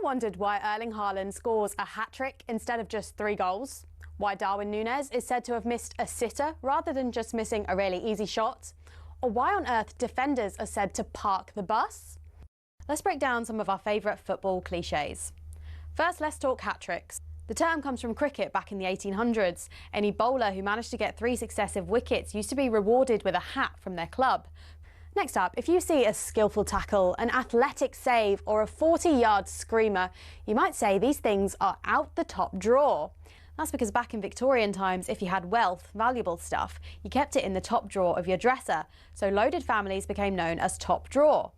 Wondered why Erling Haaland scores a hat-trick instead of just 3 goals? Why Darwin Núñez is said to have missed a sitter rather than just missing a really easy shot? Or why on earth defenders are said to park the bus? Let's break down some of our favourite football clichés. First, let's talk hat-tricks. The term comes from cricket back in the 1800s. Any bowler who managed to get 3 successive wickets used to be rewarded with a hat from their club. Next up, if you see a skillful tackle, an athletic save or a 40-yard screamer, you might say these things are out the top drawer. That's because back in Victorian times, if you had wealth, valuable stuff, you kept it in the top drawer of your dresser, so loaded families became known as top drawer.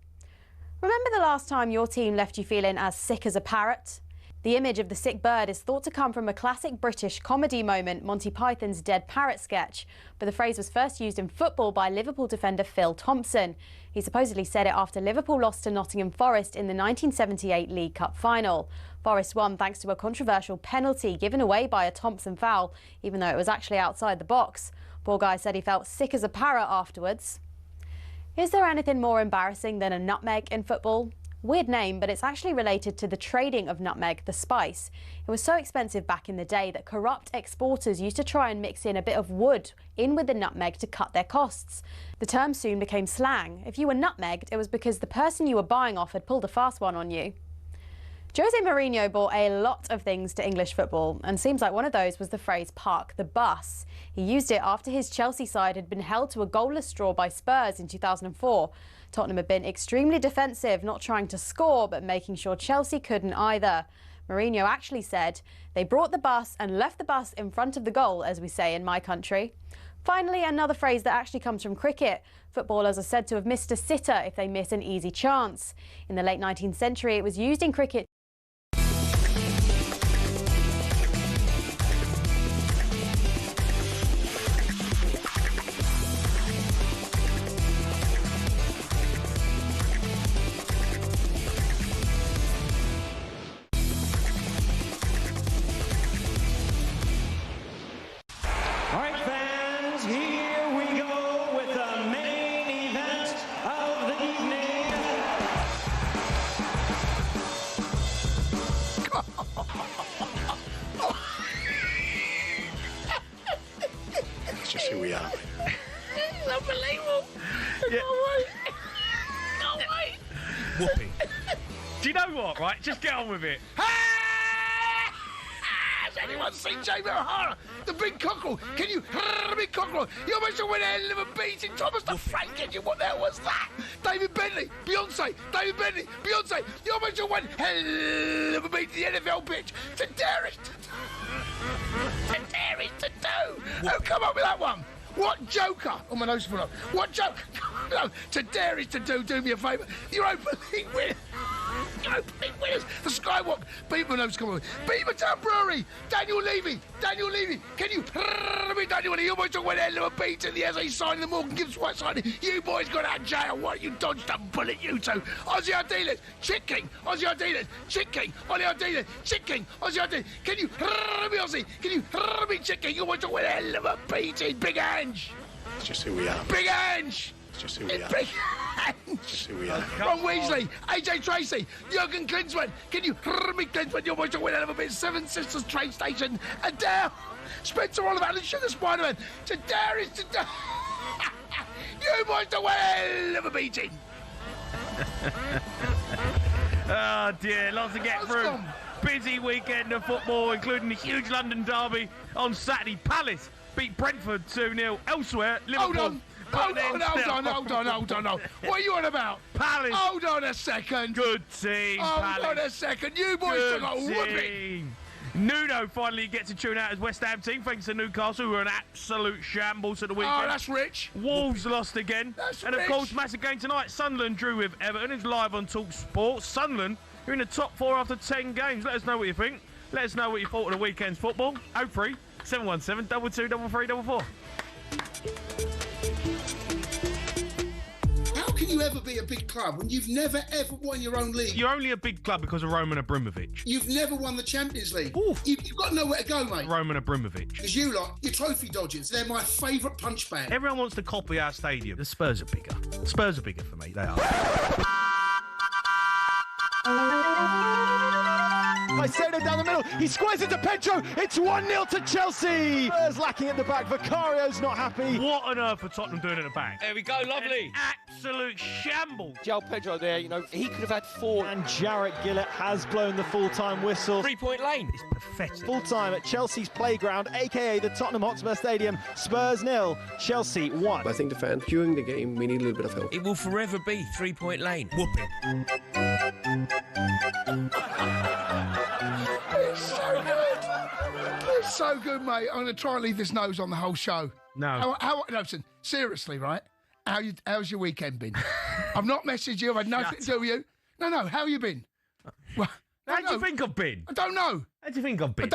Remember the last time your team left you feeling as sick as a parrot? The image of the sick bird is thought to come from a classic British comedy moment, Monty Python's Dead Parrot sketch, but the phrase was first used in football by Liverpool defender Phil Thompson. He supposedly said it after Liverpool lost to Nottingham Forest in the 1978 League Cup final. Forest won thanks to a controversial penalty given away by a Thompson foul, even though it was actually outside the box. Poor guy said he felt sick as a parrot afterwards. Is there anything more embarrassing than a nutmeg in football? Weird name, but it's actually related to the trading of nutmeg, the spice. It was so expensive back in the day that corrupt exporters used to try and mix in a bit of wood in with the nutmeg to cut their costs. The term soon became slang. If you were nutmegged, it was because the person you were buying off had pulled a fast one on you. Jose Mourinho brought a lot of things to English football, and seems like one of those was the phrase "park the bus." He used it after his Chelsea side had been held to a goalless draw by Spurs in 2004. Tottenham had been extremely defensive, not trying to score, but making sure Chelsea couldn't either. Mourinho actually said, "They brought the bus and left the bus in front of the goal, as we say in my country." Finally, another phrase that actually comes from cricket. Footballers are said to have missed a sitter if they miss an easy chance. In the late 19th century, it was used in cricket. All right, fans, here we go with the main event of the evening. That's just who we are. It's unbelievable. Yeah. No way. Whooping. Do you know what, right? Just get on with it. Has anyone seen Jamie O'Hara? The big cockerel. Can you the big cockerel? You almost went a hell of a beating. Thomas the Frank, can you? What the hell was that? David Bentley, Beyonce, David Bentley, Beyonce. You almost went hell of a beating the NFL pitch. To dare it to do. Who come up with that one? What joker? Oh, my nose is full up. What joker? No, to dare is to do me a favour. Europa League winners. Europa League winners. The Skywalk. Beaver nose come on. Beavertown Brewery. Daniel Levy. Can you me Daniel? You boys went a hell of a beat in the SA sign the Morgan Gibbs White sign. You boys got out of jail. What? You dodged a bullet, you two. Aussie Ardealers. Chick King. Aussie Ardealers. Chick King. Aussie Ardealers. Chick King. Aussie Ardealers. Can you me Aussie? Can you me Chick King? You boys went a hell of a beat in Big Ange. It's just who we are. Big Ange. It's just who we are. Big It's just who we are. Ron Weasley, AJ Tracy, Jurgen Klinsmann. Can you me Klinsmann? Your boys to win out of a bit. Seven Sisters Train Station. Adele. Spencer Oliver, Alan Sugar, Spider-Man. To dare is to dare. You boys to win hell of a beating. Oh dear, lots to get through. Awesome. Busy weekend of football, including the huge London derby on Saturday. Palace beat Brentford 2-0. Elsewhere, Liverpool. Hold on. What are you on about? Palace. Hold on a second. Good team, Palace. Hold on a second. You boys took a whooping. team. Nuno finally gets to tune out his West Ham team thanks to Newcastle, who were an absolute shambles at the weekend. Oh, that's rich. Wolves lost again. That's and of rich. course, massive game tonight. Sunderland drew with Everton. It's live on talkSPORT. Sunderland are in the top 4 after 10 games. Let us know what you think. Let us know what you thought of the weekend's football. 03 717 22 33 How can you ever be a big club when you've never ever won your own league? You're only a big club because of Roman Abramovich. You've never won the Champions League. Ooh. You've got nowhere to go, mate. Roman Abramovich. Because you lot, your trophy dodgers, they're my favourite punch bag. Everyone wants to copy our stadium. The Spurs are bigger. Spurs are bigger for me. They are. Caicedo down the middle. He squares it to Pedro. It's 1-0 to Chelsea. Spurs lacking at the back. Vicario's not happy. What on earth are Tottenham doing at the back? There we go, lovely. Absolute shambles. João Pedro there, he could have had 4. And Jarrett Gillett has blown the full-time whistle. 3-point lane. It's pathetic. Full-time at Chelsea's playground, a.k.a. the Tottenham Hotspur Stadium. Spurs 0, Chelsea 1. I think the fans during the game, we need a little bit of help. It will forever be 3-point lane. Whooping. It's so good. It's so good, mate. I'm going to try and leave this nose on the whole show. No. No, listen, seriously, right? How's your weekend been? I've not messaged you. I've had nothing to do with you. No. How you been? Well, How do you think I've been? I don't know. How do you think I've been?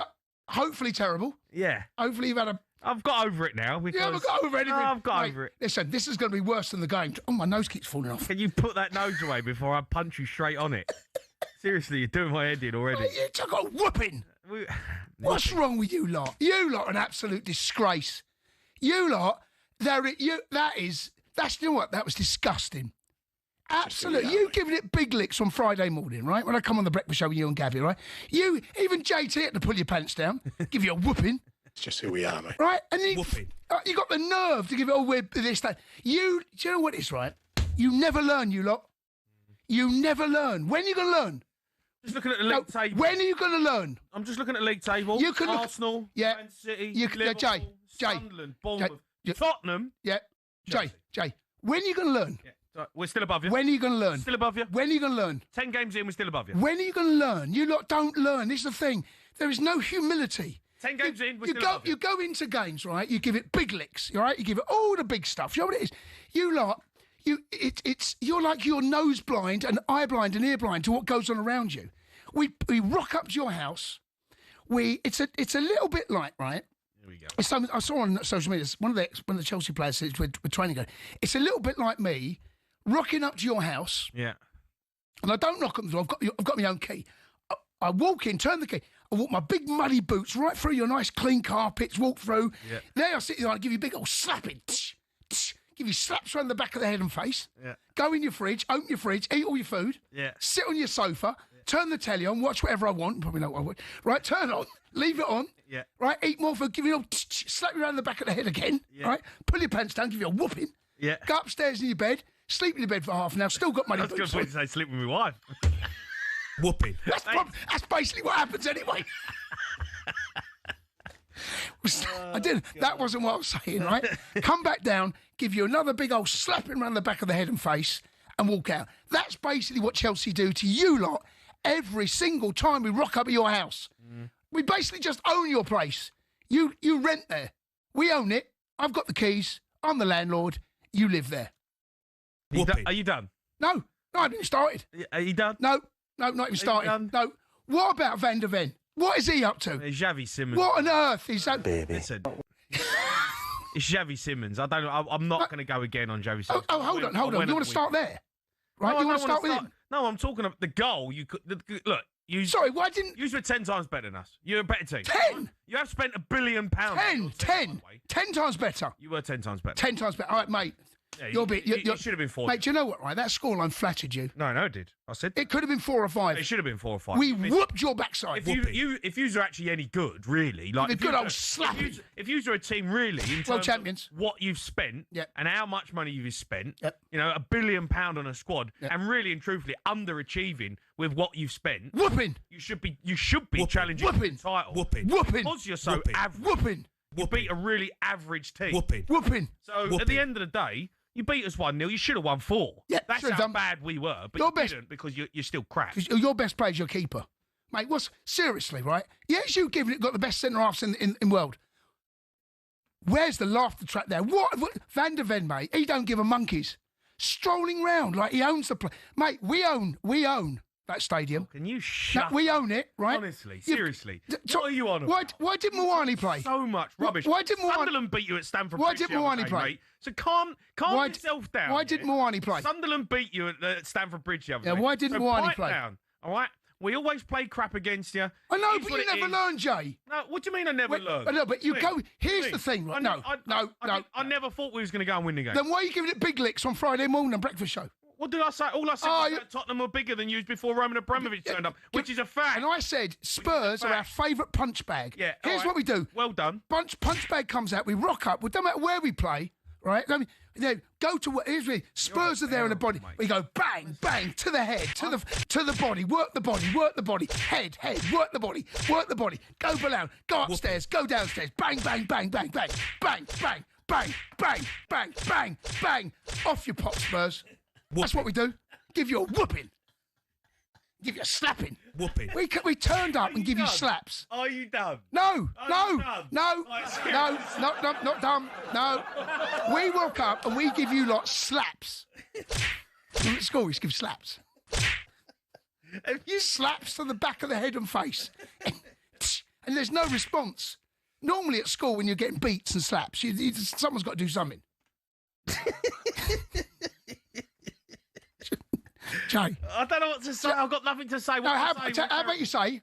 Hopefully terrible. Yeah. Hopefully you've had a... I've got over it now. Because... You haven't got over anything. No, I've got Mate, over it. Listen, this is going to be worse than the game. Oh, my nose keeps falling off. Can you put that nose away before I punch you straight on it? Seriously, you're doing my head in already. Mate, you took a whooping. What's wrong with you lot? You lot are an absolute disgrace. You lot, that's, you know what, that was disgusting. Absolutely. You giving it big licks on Friday morning, right? When I come on the breakfast show with you and Gabby, right? You, even JT had to pull your pants down, give you a whooping. It's just who we are, mate. Right? And you got the nerve to give it all with this, that. Do you know what it is, right? You never learn, you lot. You never learn. When are you going to learn? Just looking at the league table. When are you going to learn? I'm just looking at the league table. You can Arsenal, yeah. Man City, Liverpool, Jay, Sunderland, Bournemouth, Tottenham. Yeah. Chelsea. Jay, when are you going to learn? Yeah. We're still above you. When are you going to learn? Still above you. When are you going to learn? 10 games in, we're still above you. When are you going to learn? You lot don't learn. This is the thing. There is no humility. 10 games in, we're still above you. You go into games, right? You give it big licks, all right? You give it all the big stuff. You know what it is? You lot, you're like you're nose blind and eye blind and ear blind to what goes on around you. We rock up to your house. It's a little bit like, right? Here we go. It's something I saw on social media. One of the Chelsea players said we're training going. It's a little bit like me rocking up to your house. Yeah. And I don't knock on the door. I've got my own key. I walk in, turn the key. I walk my big muddy boots right through your nice clean carpets. Walk through. Yeah. There I sit there and give you a big old slapping. Give you slaps around the back of the head and face. Yeah. Go in your fridge, open your fridge, eat all your food. Yeah. Sit on your sofa. Turn the telly on, watch whatever I want. Probably not what I want. Right, turn on, leave it on. Yeah. Right, eat more food, give you a slap you around the back of the head again. Yeah. Right, pull your pants down, give you a whooping. Yeah. Go upstairs in your bed, sleep in your bed for half an hour. Still got money. That's a good point to say sleep with my wife. Whooping. That's basically what happens anyway. I didn't. That wasn't what I was saying, right? Come back down, give you another big old slapping around the back of the head and face, and walk out. That's basically what Chelsea do to you lot every single time we rock up at your house. We basically just own your place. You rent there. We own it. I've got the keys. I'm the landlord. You live there. Are you done? No, I haven't even started. Are you done? No, not even started. No. What about Van der Ven? What is he up to? Xavi Simmons. What on earth is that? Baby. Listen, it's Xavi Simmons. I'm not going to go again on Xavi Simmons. Oh, hold on. You want to start there? Right, no, you want to start with him? No, I'm talking about the goal. Look. Sorry, why didn't... You were 10 times better than us. You're a better team. 10? You have spent £1 billion. 10 times better. You were 10 times better. 10 times better. All right, mate. Yeah, you should have been 4. Mate, do you know what, right? That scoreline flattered you. No, it did. I said... It could have been 4 or 5. It should have been 4 or 5. We whooped your backside. If you were actually any good, really... like a good old slapping. If you were a team, really, in terms champions. of what you've spent and how much money you've spent, you know, £1 billion on a squad, and really and truthfully underachieving with what you've spent... Whooping! You should be challenging for the title. Whooping! Because you're so average. Whooping! You beat a really average team. Whooping! So, at the end of the day... You beat us 1-0. You should have won 4. Yeah, that's how bad we were. But you didn't because you're still crap. Your best player is your keeper, mate. Seriously, right? Yes, you've got the best centre halves in world. Where's the laughter track there? What Van der Ven, mate? He don't give a monkeys. Strolling round like he owns the place, mate. We own that stadium. Can you shut? We own it, right? Honestly, seriously. What are you on about? Why did Moani play? So much rubbish. Why did Sunderland beat you at Stamford Bridge? Why did Moani play? Mate? So calm yourself down. Why did Moani play? Sunderland beat you at Stamford Bridge the other day. Yeah, why didn't Moani play? Down, all right? We always play crap against you. I know, but you never learn, Jay. No, what do you mean I never learned? No, but you go... Here's the thing, right? No. I never thought we was going to go and win the game. Then why are you giving it big licks on Friday morning on breakfast show? What did I say? All I said was that Tottenham were bigger than you before Roman Abramovich turned up, which is a fact. And I said Spurs are our favourite punch bag. Yeah. Here's what we do. Well done. Punch bag comes out. We rock up. Well, no matter where we play, right? I mean, go to here's me. Spurs are there in the body. Mate. We go bang, bang to the head, to the body. Work the body. Head. Work the body. Go below. Go upstairs. Go downstairs. Bang, bang, bang, bang, bang, bang, bang, bang, bang, bang, bang, bang. Off your pop, Spurs. That's what we do. Give you a whooping. Give you a slapping. Whooping. We turned up and give you slaps. Are you done? No, not dumb. No. We walk up and we give you lot slaps. At school, we give slaps. Slaps to the back of the head and face. And there's no response. Normally at school, when you're getting beats and slaps, someone's got to do something. Jay. I don't know what to say. I've got nothing to say. How about you say,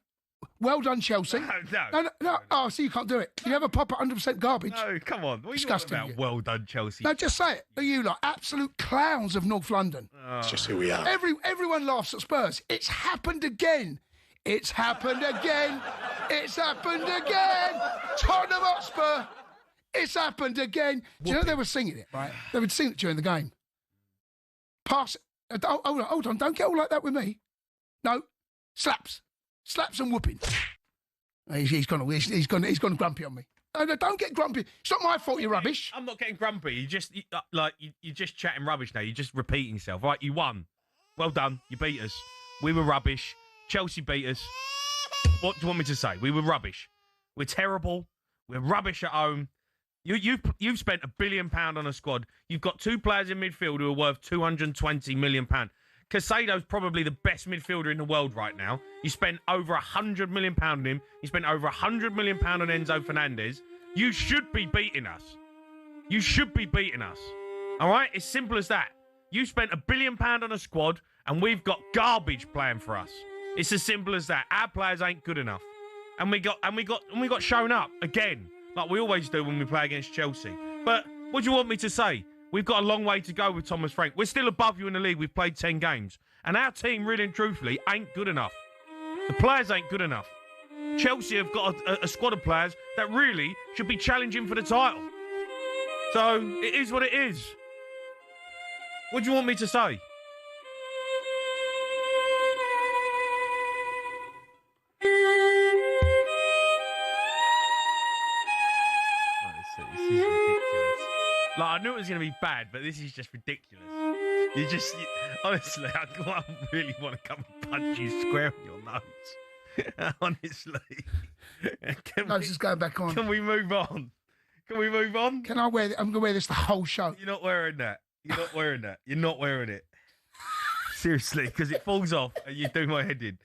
well done, Chelsea? No. Oh, so you can't do it. You have a pop at 100% garbage. No, come on. What disgusting. Are you about well done, Chelsea? No, just say it. Are you like absolute clowns of North London? It's just who we are. Everyone laughs at Spurs. It's happened again. It's happened again. Tottenham Hotspur. It's happened again. Do you know they were singing it, right? They would sing it during the game. Pass it. Hold on. Don't get all like that with me. No. Slaps and whooping. He's gone grumpy on me. No, don't get grumpy. It's not my fault. You're rubbish. I'm not getting grumpy. You're just chatting rubbish now. You're just repeating yourself. Right, you won. Well done. You beat us. We were rubbish. Chelsea beat us. What do you want me to say? We were rubbish. We're terrible. We're rubbish at home. You've spent £1 billion on a squad. You've got 2 players in midfield who are worth £220 million. Casado's probably the best midfielder in the world right now. You spent over £100 million on him. You spent over £100 million on Enzo Fernandez. You should be beating us. You should be beating us. All right? It's simple as that. You spent £1 billion on a squad, and we've got garbage playing for us. It's as simple as that. Our players ain't good enough, and we got shown up again, like we always do when we play against Chelsea. But what do you want me to say? We've got a long way to go with Thomas Frank. We're still above you in the league. We've played 10 games. And our team, really and truthfully, ain't good enough. The players ain't good enough. Chelsea have got a squad of players that really should be challenging for the title. So, it is what it is. What do you want me to say? This is ridiculous. Like, I knew it was going to be bad, but this is just ridiculous. Honestly, I really want to come and punch you square in your nose. Honestly. Nose is going back on. Can we move on? Can we move on? Can I wear it? I'm going to wear this the whole show. You're not wearing that. You're not wearing that. You're not wearing it. Seriously, because it falls off and you do my head in.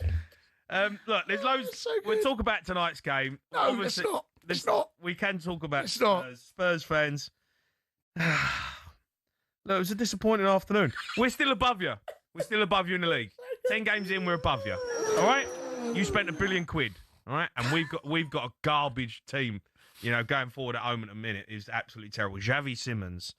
Look, there's loads. So we'll talk about tonight's game. No, Obviously, it's not. We can talk about Spurs. Spurs fans. Look, it was a disappointing afternoon. We're still above you. We're still above you in the league. 10 games in, we're above you. All right? You spent £1 billion. All right? And we've got a garbage team, you know, going forward at home in a minute. Is absolutely terrible. Xavi Simons.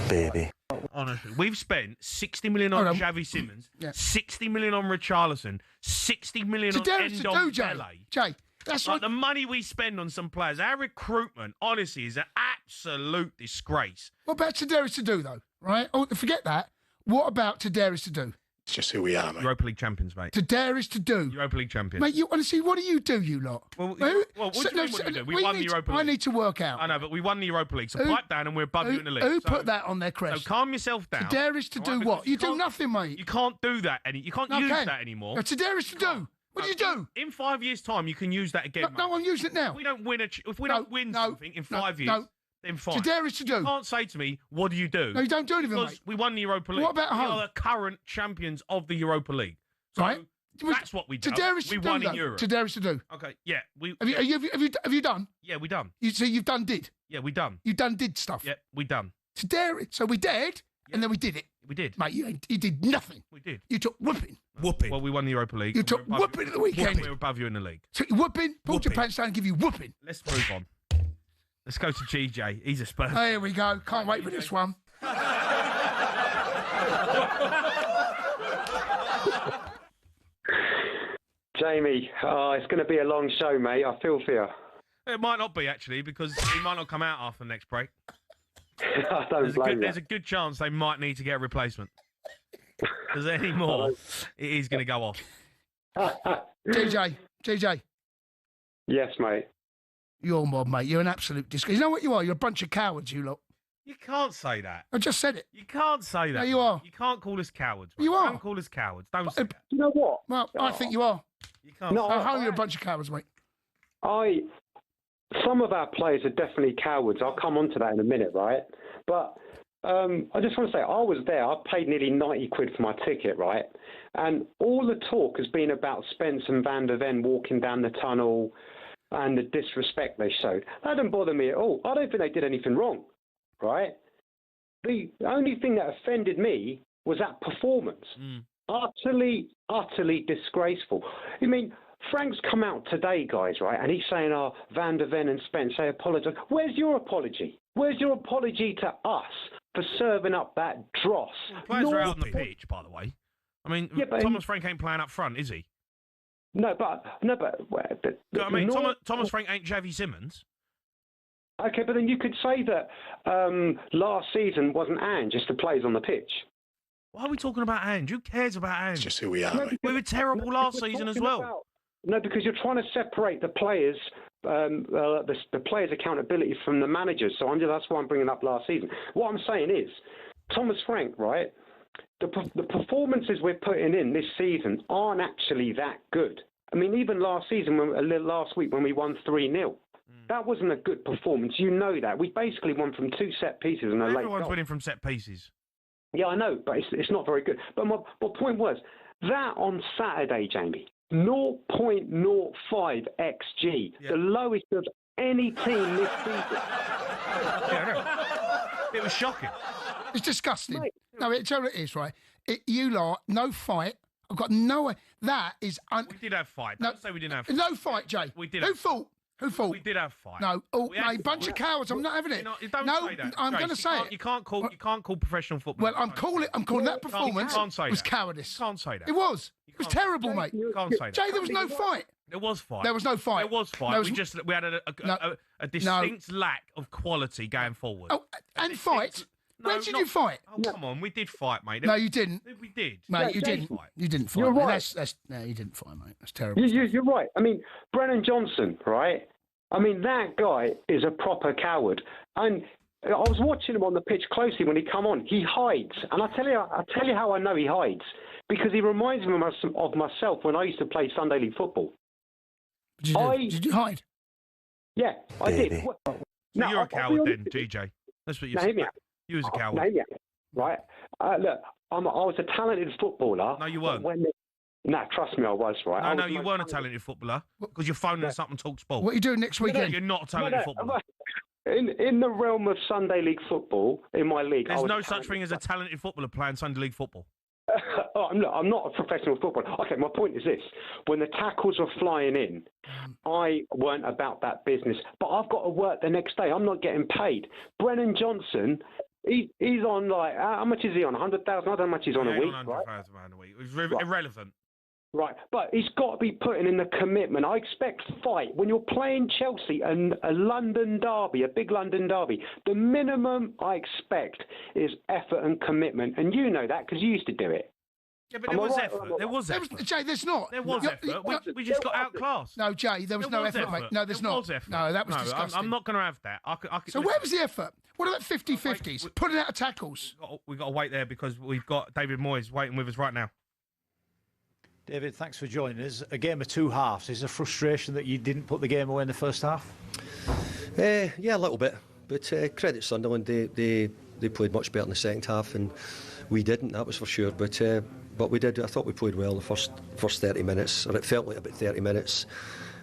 Baby. Honestly, we've spent 60 million on Xavi Simons, 60 million on Richarlison, 60 million on Endon Jay, that's like the money we spend on some players. Our recruitment, honestly, is an absolute disgrace. What about Tadarius to do, though? Right? Oh, forget that. What about Tadarius to do? It's just who we are, mate. Europa League champions, mate. Tadarius to do. Europa League champions. Mate, you honestly, what do you do, you lot? Well, what do you mean what we do? We won the Europa League. I need to work out. I know, but we won the Europa League, so pipe down and we're above you in the league. Who put that on their crest? So calm yourself down. Tadarius to do what? You do nothing, mate. You can't do that. You can't use that anymore. No, Tadarius to do. What do you do? In 5 years' time, you can use that again. No, I'm using it now. If we don't win, something in 5 years, then fine. Tadarius to do. You can't say to me, what do you do? No, you don't do anything, because mate. we won the Europa League. What about home? We are the current champions of the Europa League. So right. That's what we do. Tadarius we to won do, in Europe. Tadarius to do. Okay, yeah. Have you done? Yeah, we done. So you've done did? Yeah, we done. You done did stuff? Yeah, we done. Tadarius. So we dared, and then we did it. We did. Mate, you did nothing. We did. You took whooping. Well, we won the Europa League. You took whooping at the weekend. We were above you in the league. Took whooping, pulled your pants down and give you whooping. Let's move on. Let's go to GJ. He's a Spurs. Here we go. Can't wait for this one. Jamie, it's going to be a long show, mate. I feel for you. It might not be, actually, because he might not come out after the next break. I don't blame you. There's a good chance they might need to get a replacement. Because any more, it is going to go off. GJ. Yes, mate. You're mob, mate. You're an absolute disgrace. You know what you are? You're a bunch of cowards, you lot. You can't say that. I just said it. You can't say that. No, you are. You can't call us cowards. Mate. You are. Don't call us cowards. Don't say that. You know what? Well, I think you are. You can't. No, you're a bunch of cowards, mate. Some of our players are definitely cowards. I'll come on to that in a minute, right? But I just want to say, I was there. I paid nearly 90 quid for my ticket, right? And all the talk has been about Spence and Van der Ven walking down the tunnel and the disrespect they showed. That didn't bother me at all. I don't think they did anything wrong, right? The only thing that offended me was that performance. Utterly, utterly disgraceful. I mean, Frank's come out today, guys, right? And he's saying, Van der Ven and Spence, they apologise. Where's your apology? Where's your apology to us for serving up that dross? Players are out on the pitch, by the way. I mean, Thomas Frank ain't playing up front, is he? No, but I mean, Thomas Frank ain't Xavi Simons. Okay, but then you could say that last season wasn't Ange, just the players on the pitch. Why are we talking about Ange? Who cares about Ange? It's just who we are, mate. We were terrible last season as well. No, because you're trying to separate the players, the players' accountability from the managers. So that's why I'm bringing up last season. What I'm saying is, Thomas Frank, right? The performances we're putting in this season aren't actually that good. I mean, even last week when we won 3-0, that wasn't a good performance. You know that. We basically won from 2 set pieces and a late goal. Everyone's winning from set pieces. Yeah, I know, but it's not very good. But my point was, that on Saturday, Jamie, 0.05 XG, the lowest of any team this season. Yeah, I know. It was shocking. It's disgusting. Mate. No, it's what it is, right? You lot, no fight. I've got no... That is... We did have fight. No, Don't say we didn't have fight. No fight, Jay. We did Who have fought? Who fought? We did have fight. No, mate, bunch of cowards. I'm not having it. Don't say that. I'm Grace, going to say it. You can't call professional football. Well, I'm calling that performance was cowardice. You can't say that. It was. It was terrible, mate. You can't say that. Jay, there was no fight. There was fight. There was no fight. There was fight. We had a distinct lack of quality going forward. Oh, and fight. When did you fight? Oh, come on, we did fight, mate. No, you didn't. We did. Mate, you didn't. You didn't fight. You're right. No, you didn't fight, mate. That's terrible. You're right. I mean, Brennan Johnson, right? I mean, that guy is a proper coward. And I was watching him on the pitch closely when he come on. He hides. And I'll tell you how I know he hides. Because he reminds me of myself when I used to play Sunday League football. Did you hide? Yeah, I did. So you're a coward then, GJ. That's what you said. You was a coward. Right. Look, I was a talented footballer. No, you weren't. Trust me, I was, right? No, you weren't a talented footballer because you're phoning us up on talkSPORT. What are you doing next weekend? You're not a talented footballer. In the realm of Sunday League football, in my league... There's no such thing as a talented footballer playing Sunday League football. I'm not a professional footballer. Okay, my point is this. When the tackles were flying in, I weren't about that business. But I've got to work the next day. I'm not getting paid. Brennan Johnson... He's on, like, how much is he on? 100,000? I don't know how much he's on a week, right? £100,000 a week. It's irrelevant. Right, but he's got to be putting in the commitment. I expect fight. When you're playing Chelsea and a London derby, a big London derby, the minimum I expect is effort and commitment. And you know that because you used to do it. Yeah, but there was effort. There was effort. Jay, there's not. There was effort. We just got outclassed. No, Jay, there was no effort, mate. No, there's not. No, that was disgusting. I'm not going to have that. So where was the effort? What about 50-50s? Putting out of tackles. We've got to wait there because we've got David Moyes waiting with us right now. David, thanks for joining us. A game of 2 halves. Is there frustration that you didn't put the game away in the first half? Yeah, a little bit. But credit Sunderland, they played much better in the second half, and we didn't. That was for sure. But we did. I thought we played well the first 30 minutes, or it felt like about 30 minutes.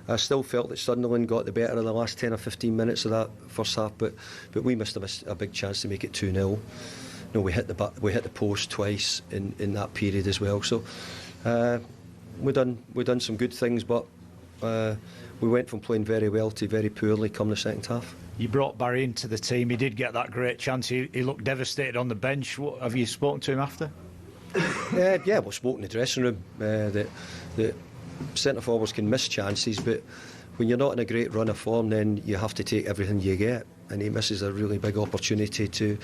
I still felt that Sunderland got the better of the last 10 or 15 minutes of that first half, but we missed a big chance to make it 2-0. No, we hit the post twice in that period as well. So we done some good things, but we went from playing very well to very poorly come the second half. You brought Barry into the team. He did get that great chance. He looked devastated on the bench. Have you spoken to him after? Yeah, we've spoken in the dressing room. That centre forwards can miss chances, but when you're not in a great run of form, then you have to take everything you get. And he misses a really big opportunity to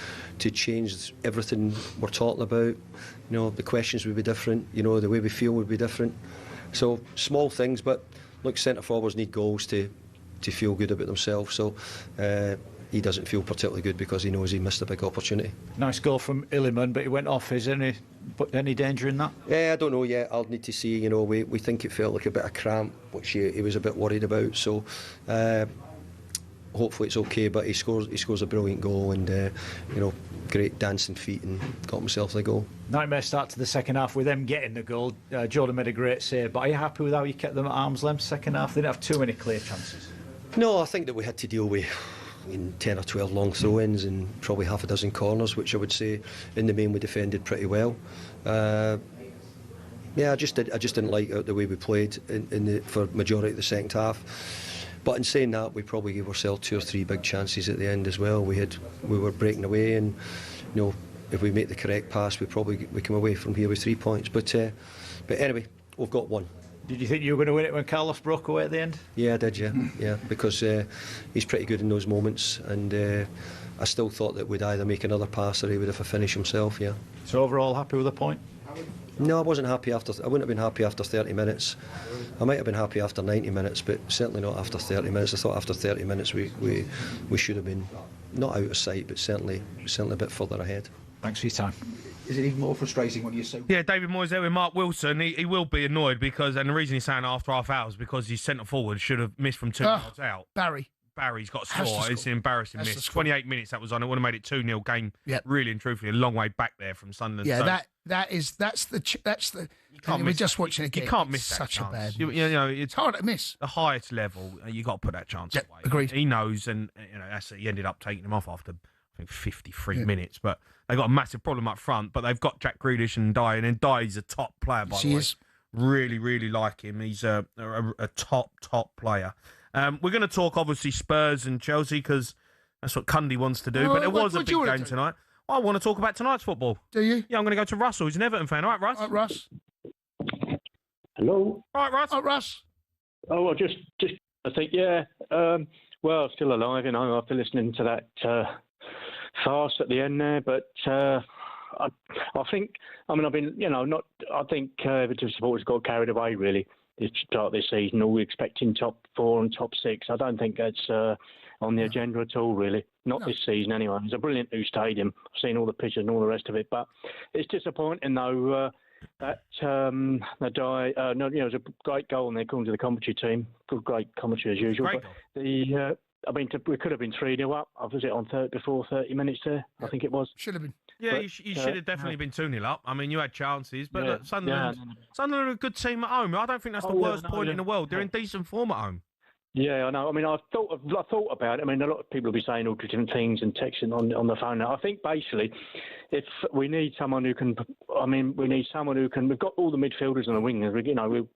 change everything we're talking about. You know, the questions would be different. You know, the way we feel would be different. So small things, but look, centre forwards need goals to feel good about themselves. So he doesn't feel particularly good because he knows he missed a big opportunity. Nice goal from Illiman, but he went off. Is there any danger in that? Yeah, I don't know yet. I'll need to see. You know, we think it felt like a bit of cramp, which he was a bit worried about. So hopefully it's okay. But he scores a brilliant goal, and you know, great dancing feet, and got himself the goal. Nightmare start to the second half with them getting the goal. Jordan made a great save, but are you happy with how you kept them at arm's length second half? They didn't have too many clear chances. No, I think that we had to deal with 10 or 12 long throw-ins and probably half a dozen corners, which I would say in the main we defended pretty well. Yeah, I just didn't like the way we played for majority of the second half. But in saying that, we probably gave ourselves 2 or 3 big chances at the end as well. We were breaking away, and you know, if we make the correct pass, we come away from here with 3 points. But anyway, we've got 1. Did you think you were going to win it when Carlos broke away at the end? Yeah, I did, yeah, because he's pretty good in those moments, and I still thought that we'd either make another pass or he would have a finish himself. Yeah. So overall, happy with the point? No, I wasn't happy after. I wouldn't have been happy after 30 minutes. I might have been happy after 90 minutes, but certainly not after 30 minutes. I thought after 30 minutes we should have been not out of sight, but certainly a bit further ahead. Thanks for your time. Is it even more frustrating when you're so... Yeah, David Moyes there with Mark Wilson. He will be annoyed because, and the reason he's saying after half hours, because his centre forward should have missed from 2 yards out. Barry's got to score. It's an embarrassing miss. 28 minutes that was on. It would have made it 2-0 game. Yep. Really and truthfully, a long way back there from Sunderland. Yeah, that's the. You can't we're just watching it again. You can't miss that such chance. a bad. You know, it's hard to miss. The highest level, you got to put that chance away. Agreed. He knows, and he ended up taking him off after 53 minutes, but they got a massive problem up front. But they've got Jack Grealish and Dye, and then Dye's a top player, by the way. Really, really like him. He's a top player. We're going to talk, obviously, Spurs and Chelsea, because that's what Cundy wants to do. But it was a big game tonight. I want to talk about tonight's football. Do you? Yeah, I'm going to go to Russell, who's an Everton fan. All right, Russ? All right, Russ. Hello. All right, Russ. All right, Russ. Oh, well, just I think, yeah. Well, still alive, after listening to that farce at the end there. But I think, I've been, I think Everton supporters got carried away, really, to start this season, all expecting top 4 and top 6. I don't think that's on the agenda at all, really. Not this season, anyway. It's a brilliant new stadium. I've seen all the pictures and all the rest of it. But it's disappointing, though, that it was a great goal in there, according to the commentary team. Great commentary as usual. But we could have been 3-0 up. Was it on before 30 minutes there? I think it was. Should have been. Yeah, you should have definitely been 2-0 up. I mean, you had chances, but look, Sunderland are a good team at home. I don't think that's the worst point in the world. They're in decent form at home. Yeah, I know. I mean, I thought about it. I mean, a lot of people will be saying all different things and texting on the phone now. I think basically, if we need someone who can, we've got all the midfielders and the wingers.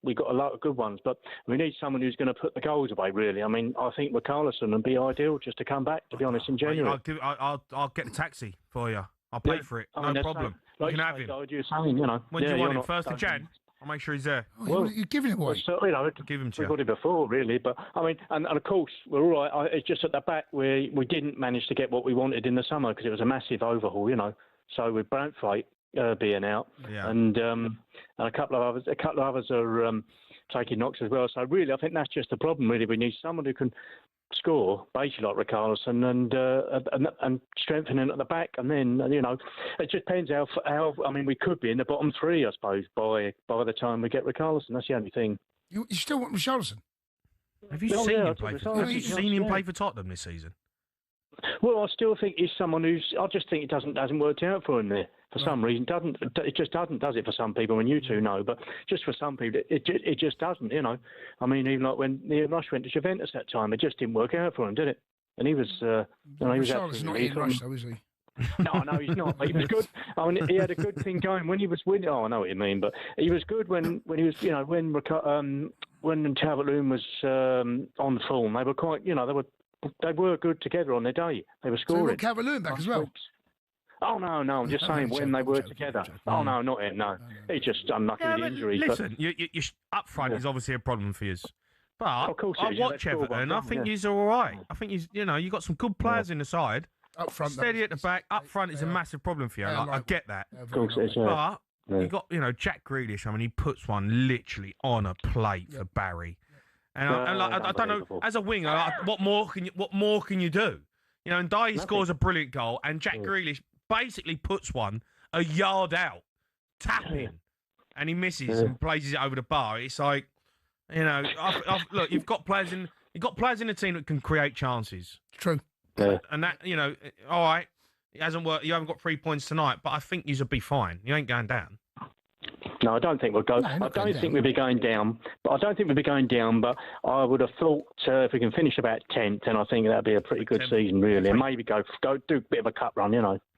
We've got a lot of good ones, but we need someone who's going to put the goals away. Really, I mean, I think Richarlison would be ideal just to come back. To be honest, in January, I'll get the taxi for you. I'll pay for it. No problem. You can have him. When do you want him? 1st of Jan? I'll make sure he's there. Well, you're giving it away. Give him to you. We got it before, really. But, I mean, and of course, we're all right. It's just at the back where we didn't manage to get what we wanted in the summer because it was a massive overhaul, So with Branthwaite being out and a couple of others are taking knocks as well. So really, I think that's just the problem, really. We need someone who can score, basically like Richarlison, and strengthening at the back, and then it just depends how. I mean, we could be in the bottom 3, I suppose, by the time we get Richarlison. That's the only thing. You still want Richarlison? Have you seen him play? Have you seen him play for Tottenham this season? Well, I still think he's someone who's. I just think it hasn't worked out for him there for some reason. It just doesn't, does it? For some people, and you two know, but just for some people, it just doesn't. I mean, even like when Ian Rush went to Juventus that time, it just didn't work out for him, did it? And he was. He was not Ian Rush, though, is he? No, he's not. But he was good. I mean, he had a good thing going when he was winning. Oh, I know what you mean, but he was good when he was. When Calvert-Lewin was on form, they were quite. They were good together on their day. They were scoring. So you want Calvert-Lewin back as well? Oh, no, I'm just saying when they were together. Oh, no, not him, no. He's just unlucky with the injuries. Listen, you up front is obviously a problem for you. But I watch Everton. I think he's all right. I think he's, you got some good players in the side. Up front. Steady at the back. Up front is a massive problem for you. I get that. Of course it is, But you got, Jack Grealish. I mean, he puts one literally on a plate for Barry. And I don't know, as a winger, what more can you do? And Dye scores a brilliant goal, and Jack Grealish basically puts one a yard out, tapping, and he misses and places it over the bar. It's like, look, you've got players in the team that can create chances. True. Yeah. And that, all right, it hasn't worked. You haven't got 3 points tonight, but I think you'll be fine. You ain't going down. No, I don't think we'll go. I don't think we'll be going down. But But I would have thought if we can finish about 10th, then I think that'd be a pretty good season, really. And maybe go do a bit of a cup run,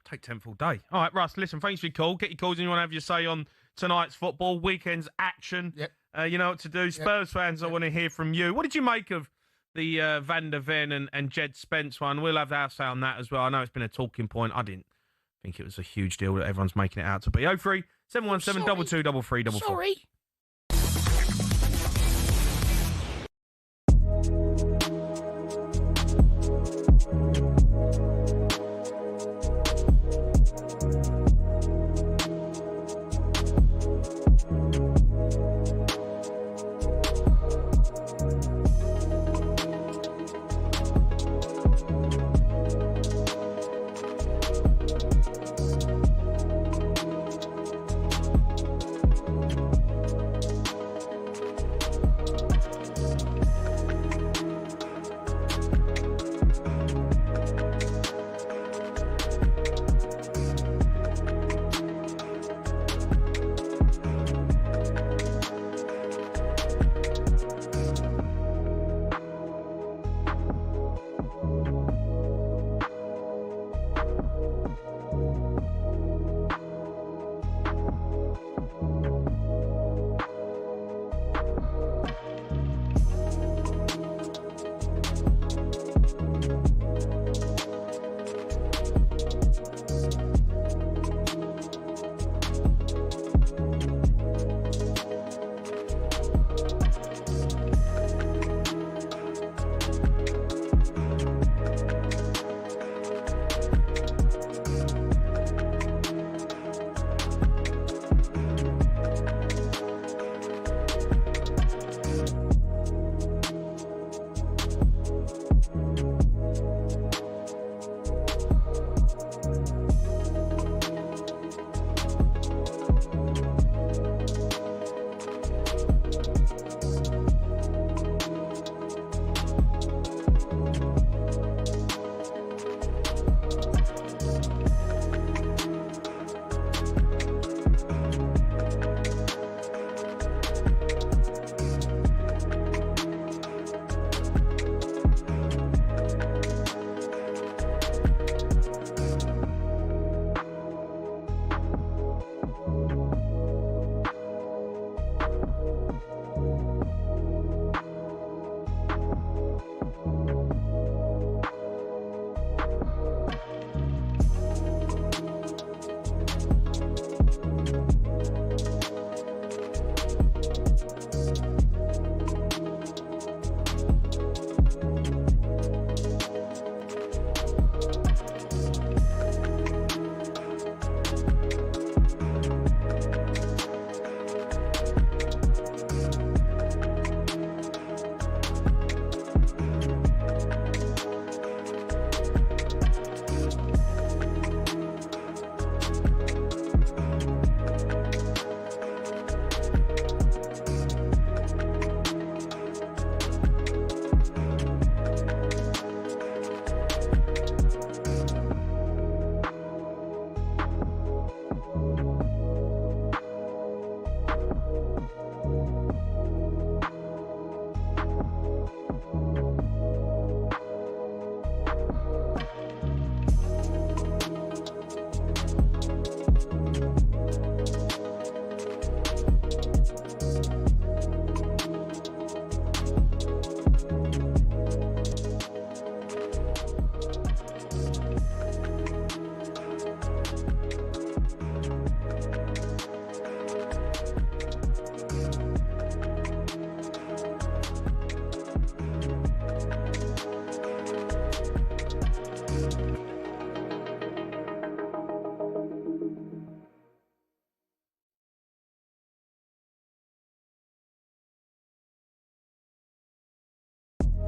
Take 10th all day. All right, Russ. Listen, thanks for your call. Get your calls, and you want to have your say on tonight's football weekend's action. Yep. You know what to do. Spurs fans, I want to hear from you. What did you make of the Van der Ven and Jed Spence one? We'll have our say on that as well. I know it's been a talking point. I didn't think it was a huge deal that everyone's making it out to be. 03 717 22 33 Sorry.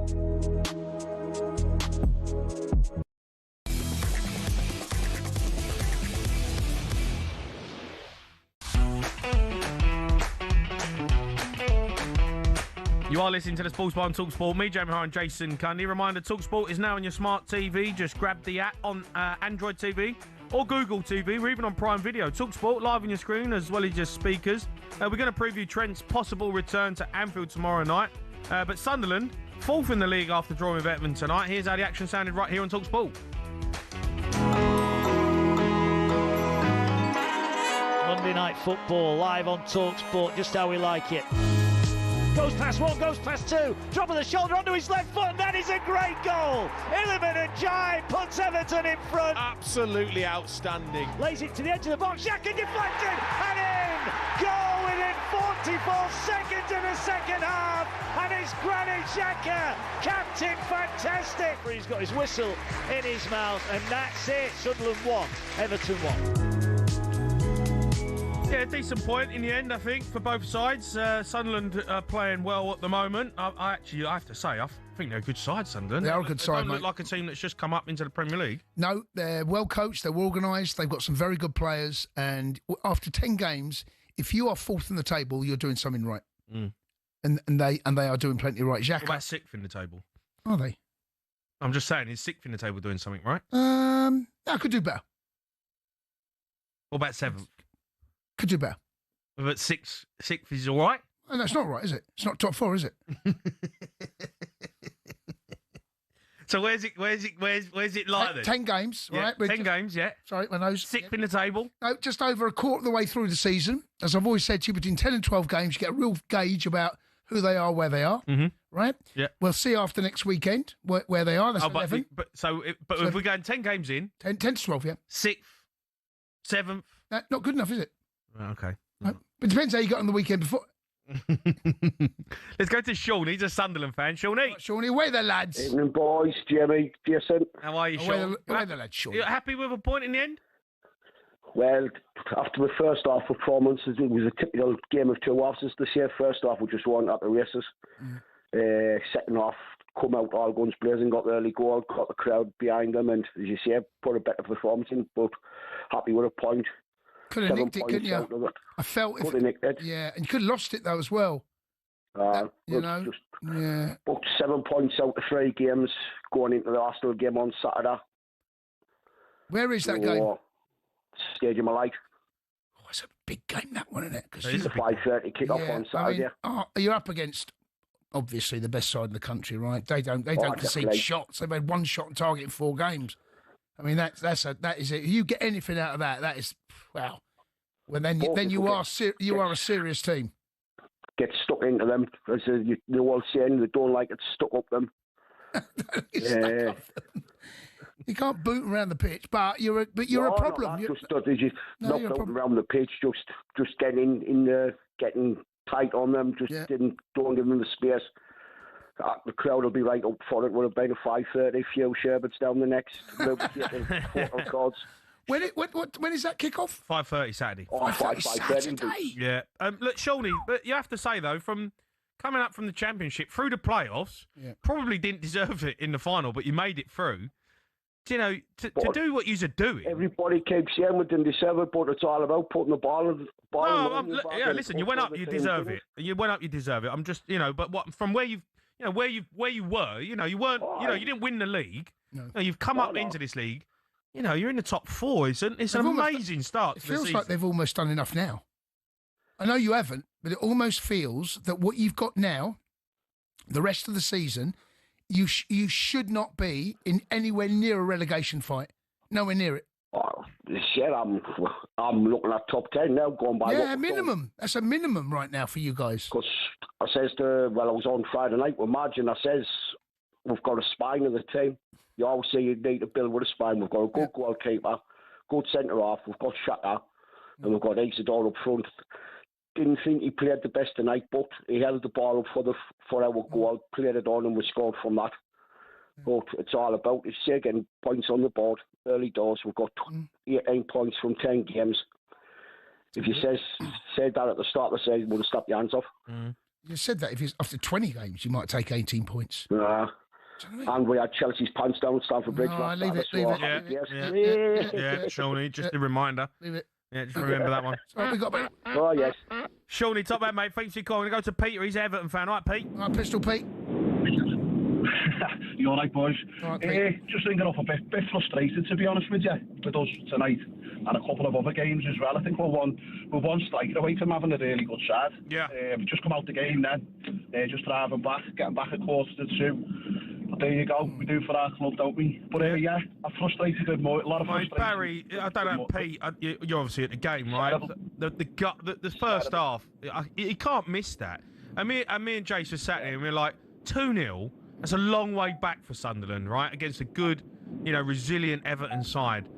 You are listening to the Sports Bar on talkSPORT. Me, Jamie O'Hara and Jason Cundy. Reminder, talkSPORT is now on your smart TV. Just grab the app on Android TV or Google TV. We're even on Prime Video. talkSPORT live on your screen as well as your speakers. We're going to preview Trent's possible return to Anfield tomorrow night. But Sunderland, 4th in the league after drawing with Everton tonight. Here's how the action sounded right here on talkSPORT. Monday Night Football live on talkSPORT, just how we like it. Goes past one, goes past two, drop of the shoulder onto his left foot, and that is a great goal. Illiman and Jai puts Everton in front. Absolutely outstanding. Lays it to the edge of the box, Xhaka deflected, and in! Goal within 44 seconds in the second half, and it's Granit Xhaka, captain fantastic. He's got his whistle in his mouth, and that's it. Sunderland 1, Everton 1. Yeah, decent point in the end, I think, for both sides. Sunderland are playing well at the moment. I have to say, I think they're a good side, Sunderland. They are a good side, They don't mate. look like a team that's just come up into the Premier League. No, they're well coached, they're organised, they've got some very good players, and after 10 games, if you are 4th in the table, you're doing something right. Mm. And they are doing plenty right. Xhaka, What about 6th in the table? are they? I'm just saying, is 6th in the table doing something right? I could do better. What about 7th? Could do better. But 6th is all right? And that's not right, is it? It's not top 4, is it? So where's it like then? 10 games, Yeah, right? 10 games, yeah. Sorry, my nose. 6th in the table. No, just over a quarter of the way through the season. As I've always said to you, between 10 and 12 games, you get a real gauge about who they are, where they are, right? Yeah. We'll see after next weekend where they are. That's 11. But if we're going 10 games in... 10 to 12, yeah. 6th, 7th... Not good enough, is it? Okay. Right. But it depends how you got on the weekend before. Let's go to Sean. He's a Sunderland fan. Shawnee. Right, Shawnee, away the lads. Evening, boys. Jamie, Jason. How are you, Away Sean? the lads, Sean. You happy with a point in the end? Well, after the first half performance, it was a typical game of two halves this year. First half, we just weren't at the races. Second half, come out all guns blazing, got the early goal, got the crowd behind them, and as you say, put a better performance in, but happy with a point. Could have nicked it, couldn't you? I felt could have nicked it. Yeah, and you could have lost it though as well. Yeah. Booked 7 points out of 3 games going into the Arsenal game on Saturday. Where is that game? Stadium of Light. Oh, it's a big game, that one, isn't it? Cause it's a 5:30 kick-off on Saturday. You're up against, obviously, the best side in the country, right? They don't concede definitely. shots. They've had one shot on target in 4 games. I mean, that is it. You get anything out of that, that is, wow. Well, then you are a serious team. Get stuck into them, as the old saying, they don't like it stuck up them. Yeah. You can't boot around the pitch, but you're a problem. Not out around the pitch, just getting in there, getting tight on them, don't give them the space. The crowd will be right up for it. Would have been a 5:30, few sherbets down the next. When is that kick-off? 5:30 Saturday. Oh, 5:30 Saturday. Yeah. Look, Shawnee, but you have to say though, from coming up from the Championship through the playoffs, probably didn't deserve it in the final, but you made it through. You know, to do what you're doing. Everybody keeps saying we didn't deserve it, but it's all about putting the ball in. Listen, you went up, you deserve it. You went up, you deserve it. I'm just, but from where you were, you weren't, you didn't win the league. No. You've come up into this league. You're in the top 4. It's an amazing start. It feels like they've almost done enough now. I know you haven't, but it almost feels that what you've got now, the rest of the season, you should not be in anywhere near a relegation fight. Nowhere near it. Oh, shit, I'm looking at top 10 now, going by. Yeah, minimum. That's a minimum right now for you guys. Because I was on Friday night with Marge, and I says, we've got a spine of the team. You always say you need to build with a spine. We've got a good goalkeeper, good centre-half, we've got Xhaka, and we've got Isidore up front. Didn't think he played the best tonight, but he held the ball up for our goal, played it on, and we scored from that. But it's all about, getting points on the board early doors. We've got 18 points from 10 games. If you said that at the start of the season, would have stopped your hands off. You said that if it's after 20 games, you might take 18 points. And we had Chelsea's pants down at Stamford Bridge. No, leave it. Yeah, Shawnee, just a reminder. Leave it. Yeah, just remember that one. So we got. Oh, yes. Shawnee, top man, mate. Thanks for your call. I'm going to go to Peter. He's an Everton fan. All right, Pete? All right, Pistol Pete. You all right, boys? All right, just thinking off a bit frustrated, to be honest with you, with us tonight and a couple of other games as well. I think we're one striker away from having a really good side. Yeah. We've just come out the game then, just driving back, getting back at 1:45. But there you go, we do for our club, don't we? But yeah, I'm frustrated with more, a lot of frustration. Barry, I don't know, Pete, you're obviously at the game, right? The first half, you can't miss that. And me and Jason sat there and we were like, 2-0, that's a long way back for Sunderland, right? Against a good, resilient Everton side.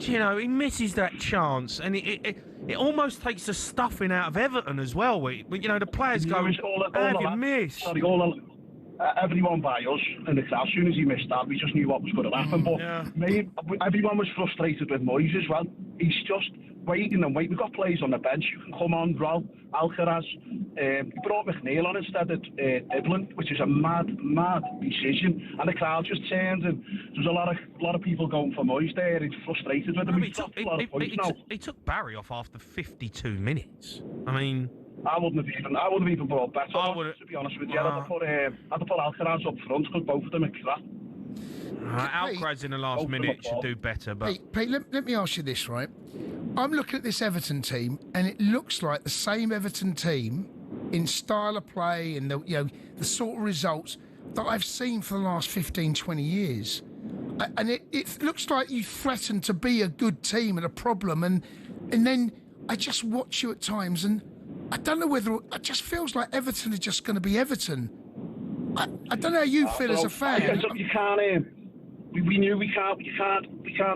He misses that chance, and it almost takes the stuffing out of Everton as well. The players go, how have you missed? Sorry, everyone by us in the crowd, as soon as he missed that, we just knew what was going to happen. But everyone was frustrated with Moyes as well. He's just waiting and waiting. We've got players on the bench who can come on, Roll, Alcaraz. He brought McNeil on instead of Diblin, which is a mad decision. And the crowd just turned, and there's a lot of people going for Moyes there. He's frustrated with him. He took Barry off after 52 minutes. I mean, I wouldn't have even brought better. To be honest with you, I'd have put Alcaraz up front because both of them are crap. Alcaraz in the last minute should do better. But Pete, let me ask you this, right? I'm looking at this Everton team, and it looks like the same Everton team in style of play and the sort of results that I've seen for the last 15, 20 years. And it looks like you threaten to be a good team and a problem, and then I just watch you at times, and I don't know whether it just feels like Everton are just going to be Everton. I don't know how you feel as a fan. You can't. We knew we can't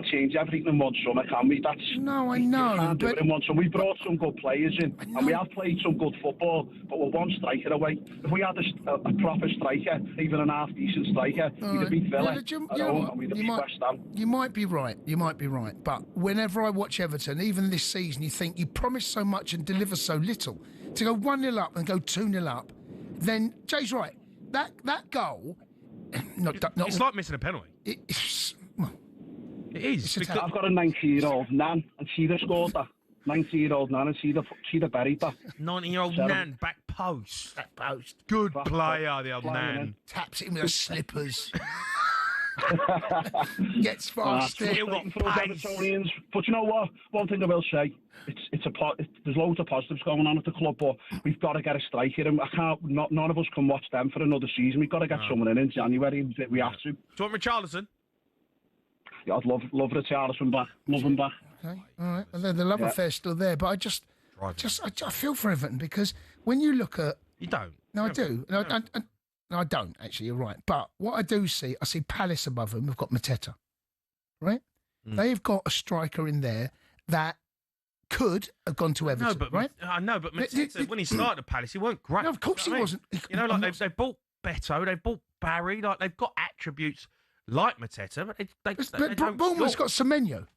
change everything in one summer, can we? No, I know. We can't do it in one summer. We brought some good players in, and we have played some good football, but we're one striker away. If we had a proper striker, even an half-decent striker, we'd have beat Villa, and we'd have beat West Ham. You might be right. But whenever I watch Everton, even this season, you think you promise so much and deliver so little. To go 1-0 up and go 2-0 up, then Jay's right. That goal... it's like missing a penalty. It is. I've got a 90-year-old nan, and she'd have scored that. 90-year-old nan, and she'd have buried that. 90-year-old nan, back post. Good player, the old nan. Taps it in with her slippers. Gets fast. For us Evertonians. But you know what? One thing I will say, there's loads of positives going on at the club, but we've got to get a striker, and none of us can watch them for another season. We've got to get someone in January. We have to. Do you want Richarlison? Yeah, I'd love Richarlison back. Love him back. Okay, all right. Well, the love affair's still there, but I feel for Everton because when you look at... You don't? No, I do. No, I don't, actually, you're right. But what I do see, I see Palace above them. We've got Mateta, right? They've got a striker in there that could have gone to Everton, right? I know, but Mateta, when he started at Palace, he weren't great. No, of course he wasn't. They've bought Beto, they've bought Barry, they've got attributes like Mateta, but Bournemouth's got Semenyo,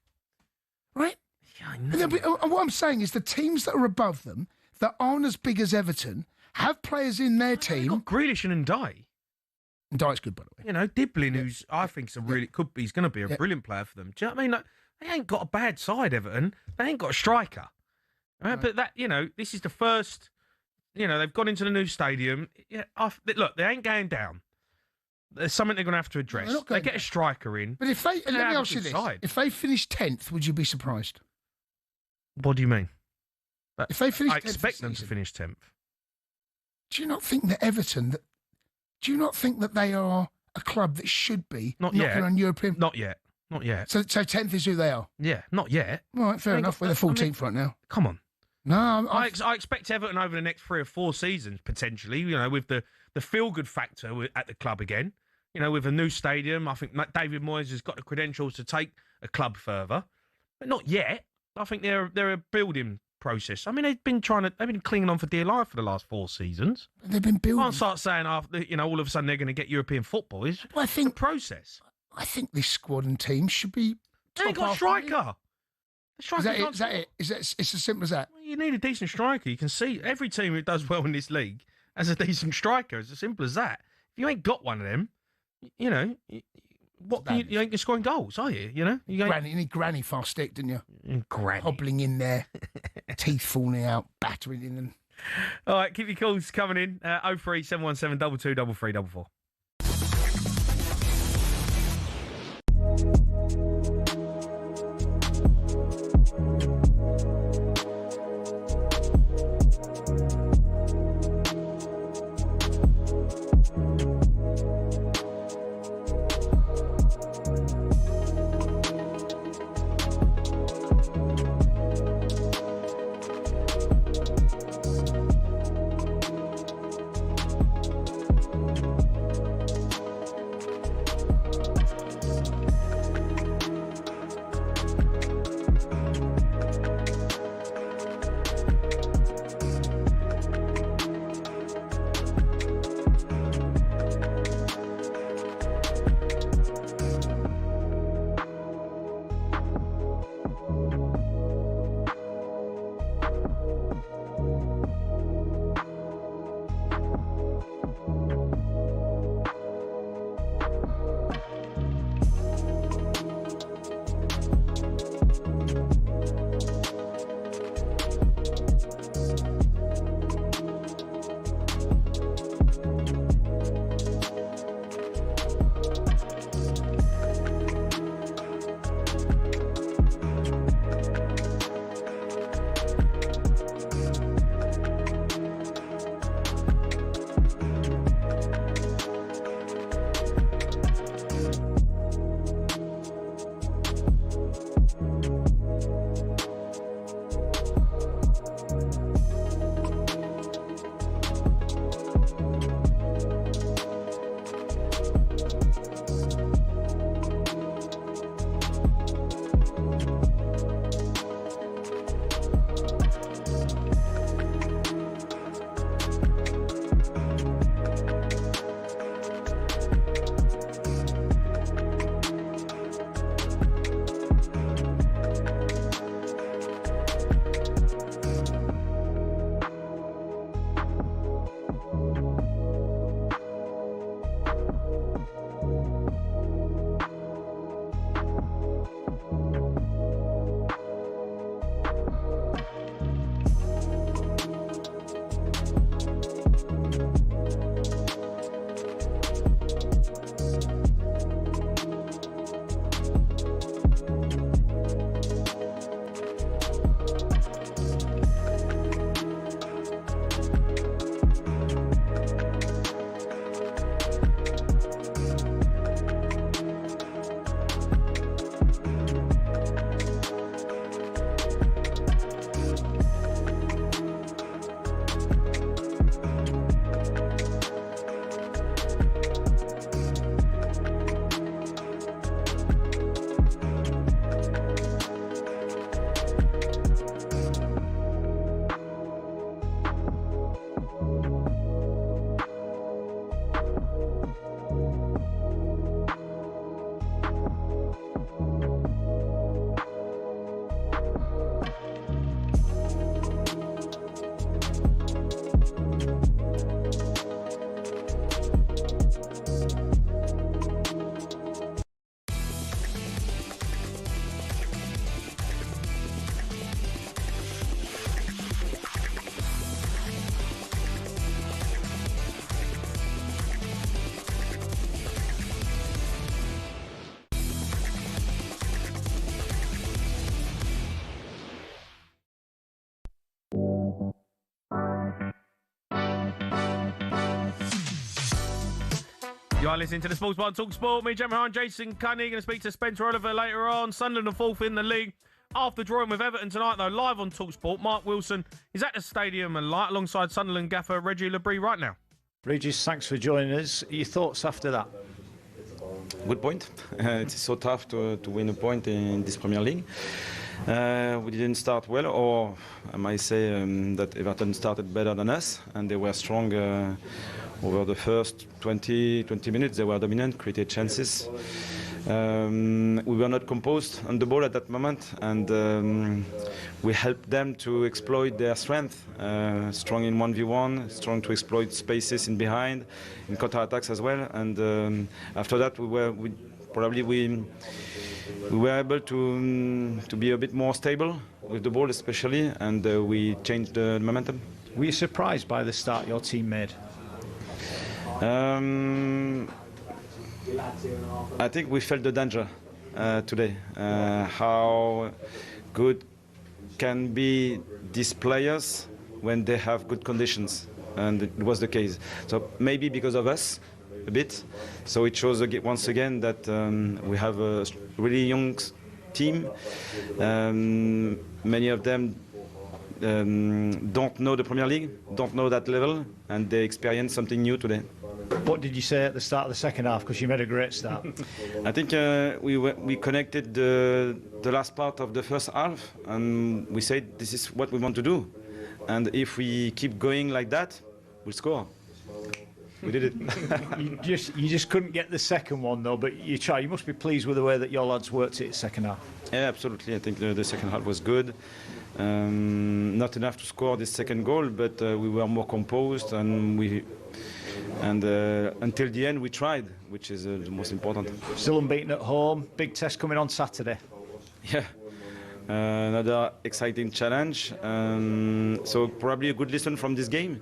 right? Yeah, I know. And what I'm saying is the teams that are above them, that aren't as big as Everton, have players in their team. They've got Grealish and Ndiaye. Ndiaye's good, by the way. Diblin, who's I think he's going to be a brilliant player for them. Do you know what I mean? They ain't got a bad side, Everton. They ain't got a striker. Right? But this is the first. They've gone into the new stadium. Yeah, look, they ain't going down. There's something they're going to have to address. They get a striker in. But if let me ask you this: if they finish 10th, would you be surprised? What do you mean? If they finish, I expect them to finish 10th. Do you not think that Everton? Do you not think that they are a club that should be knocking on European? Not yet. So 10th is who they are. Yeah, not yet. All right, fair enough. We're the 14th right now. Come on. No, I expect Everton over the next 3 or 4 seasons potentially. With the feel good factor at the club again. With a new stadium, I think David Moyes has got the credentials to take a club further, but not yet. I think they're a building process. I mean, they've been clinging on for dear life for the last 4 seasons. They've been building. I can't start saying after all of a sudden they're going to get European football. It's a process. I think this squad and team should be. They ain't got a striker. Is that it? It's as simple as that. Well, you need a decent striker. You can see every team who does well in this league as a decent striker. It's as simple as that. If you ain't got one of them, you know, you ain't scoring goals, are you? You know, you need Granny fast stick, didn't you? Granny hobbling in there, teeth falling out, battering in them. All right, keep your calls coming in. 03717 22 33 44. You are listening to the Sports Bar on talkSPORT. Me, Jamie O'Hara, and Jason Cundy. Going to speak to Spencer Oliver later on. Sunderland are fourth in the league. After drawing with Everton tonight, though, live on talkSPORT, Mark Wilson is at the stadium and light alongside Sunderland gaffer Reggie Labrie right now. Regis, thanks for joining us. Your thoughts after that? Good point. It's so tough to win a point in this Premier League. We didn't start well, or I might say that Everton started better than us, and they were strong over the first 20 minutes. They were dominant, created chances. we were not composed on the ball at that moment, and we helped them to exploit their strength. Strong in 1v1, strong to exploit spaces in behind, in counter-attacks as well. And after that, we were able to be a bit more stable with the ball, especially, and we changed the momentum. Were you surprised by the start your team made? I think we felt the danger today. How good can be these players when they have good conditions, and it was the case. So maybe because of us, a bit. So it shows once again that we have a really young team. Many of them don't know the Premier League, don't know that level, and they experience something new today. What did you say at the start of the second half? Because you made a great start. I think we connected the last part of the first half, and we said this is what we want to do, and if we keep going like that, we'll score. We did it. you just couldn't get the second one though, but you tried. You must be pleased with the way that your lads worked it second half. Yeah, absolutely. I think the second half was good. Not enough to score this second goal, but we were more composed, and until the end we tried, which is the most important. Still unbeaten at home. Big test coming on Saturday. Yeah, another exciting challenge. So probably a good lesson from this game,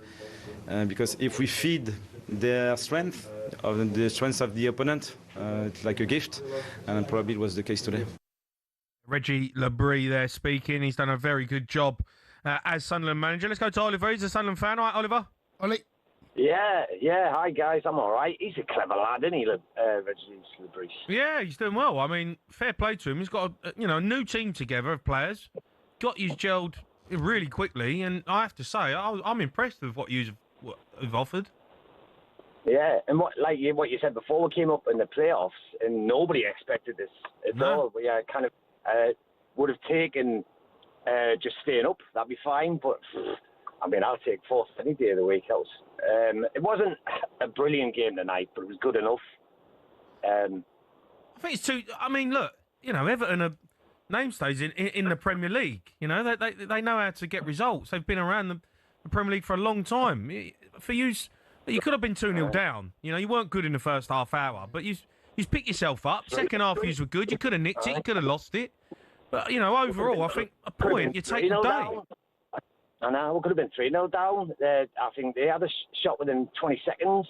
because if we feed their strength, of the strength of the opponent, it's like a gift, and probably it was the case today. Reggie Labrie there speaking. He's done a very good job as Sunderland manager. Let's go to Oliver. He's a Sunderland fan. All right, Oliver? Ollie? Yeah. Hi, guys. I'm all right. He's a clever lad, isn't he, Reggie Labrie? Yeah, he's doing well. I mean, fair play to him. He's got a new team together of players. Got you gelled really quickly, and I have to say, I'm impressed with what you've offered. Yeah, and what you said before, we came up in the playoffs, and nobody expected this at all. We kind of would have taken just staying up. That'd be fine, but I mean, I'll take fourth any day of the week. It wasn't a brilliant game tonight, but it was good enough. I think it's too. I mean, look, Everton are namestays in the Premier League. They know how to get results. They've been around the Premier League for a long time. For you could have been 2-0 down. You weren't good in the first half hour, but you picked yourself up. Second half, you were good. You could have nicked it. You could have lost it. But overall, I think a point you take the day. I know, we could have been 3-0 down. I think they had a shot within 20 seconds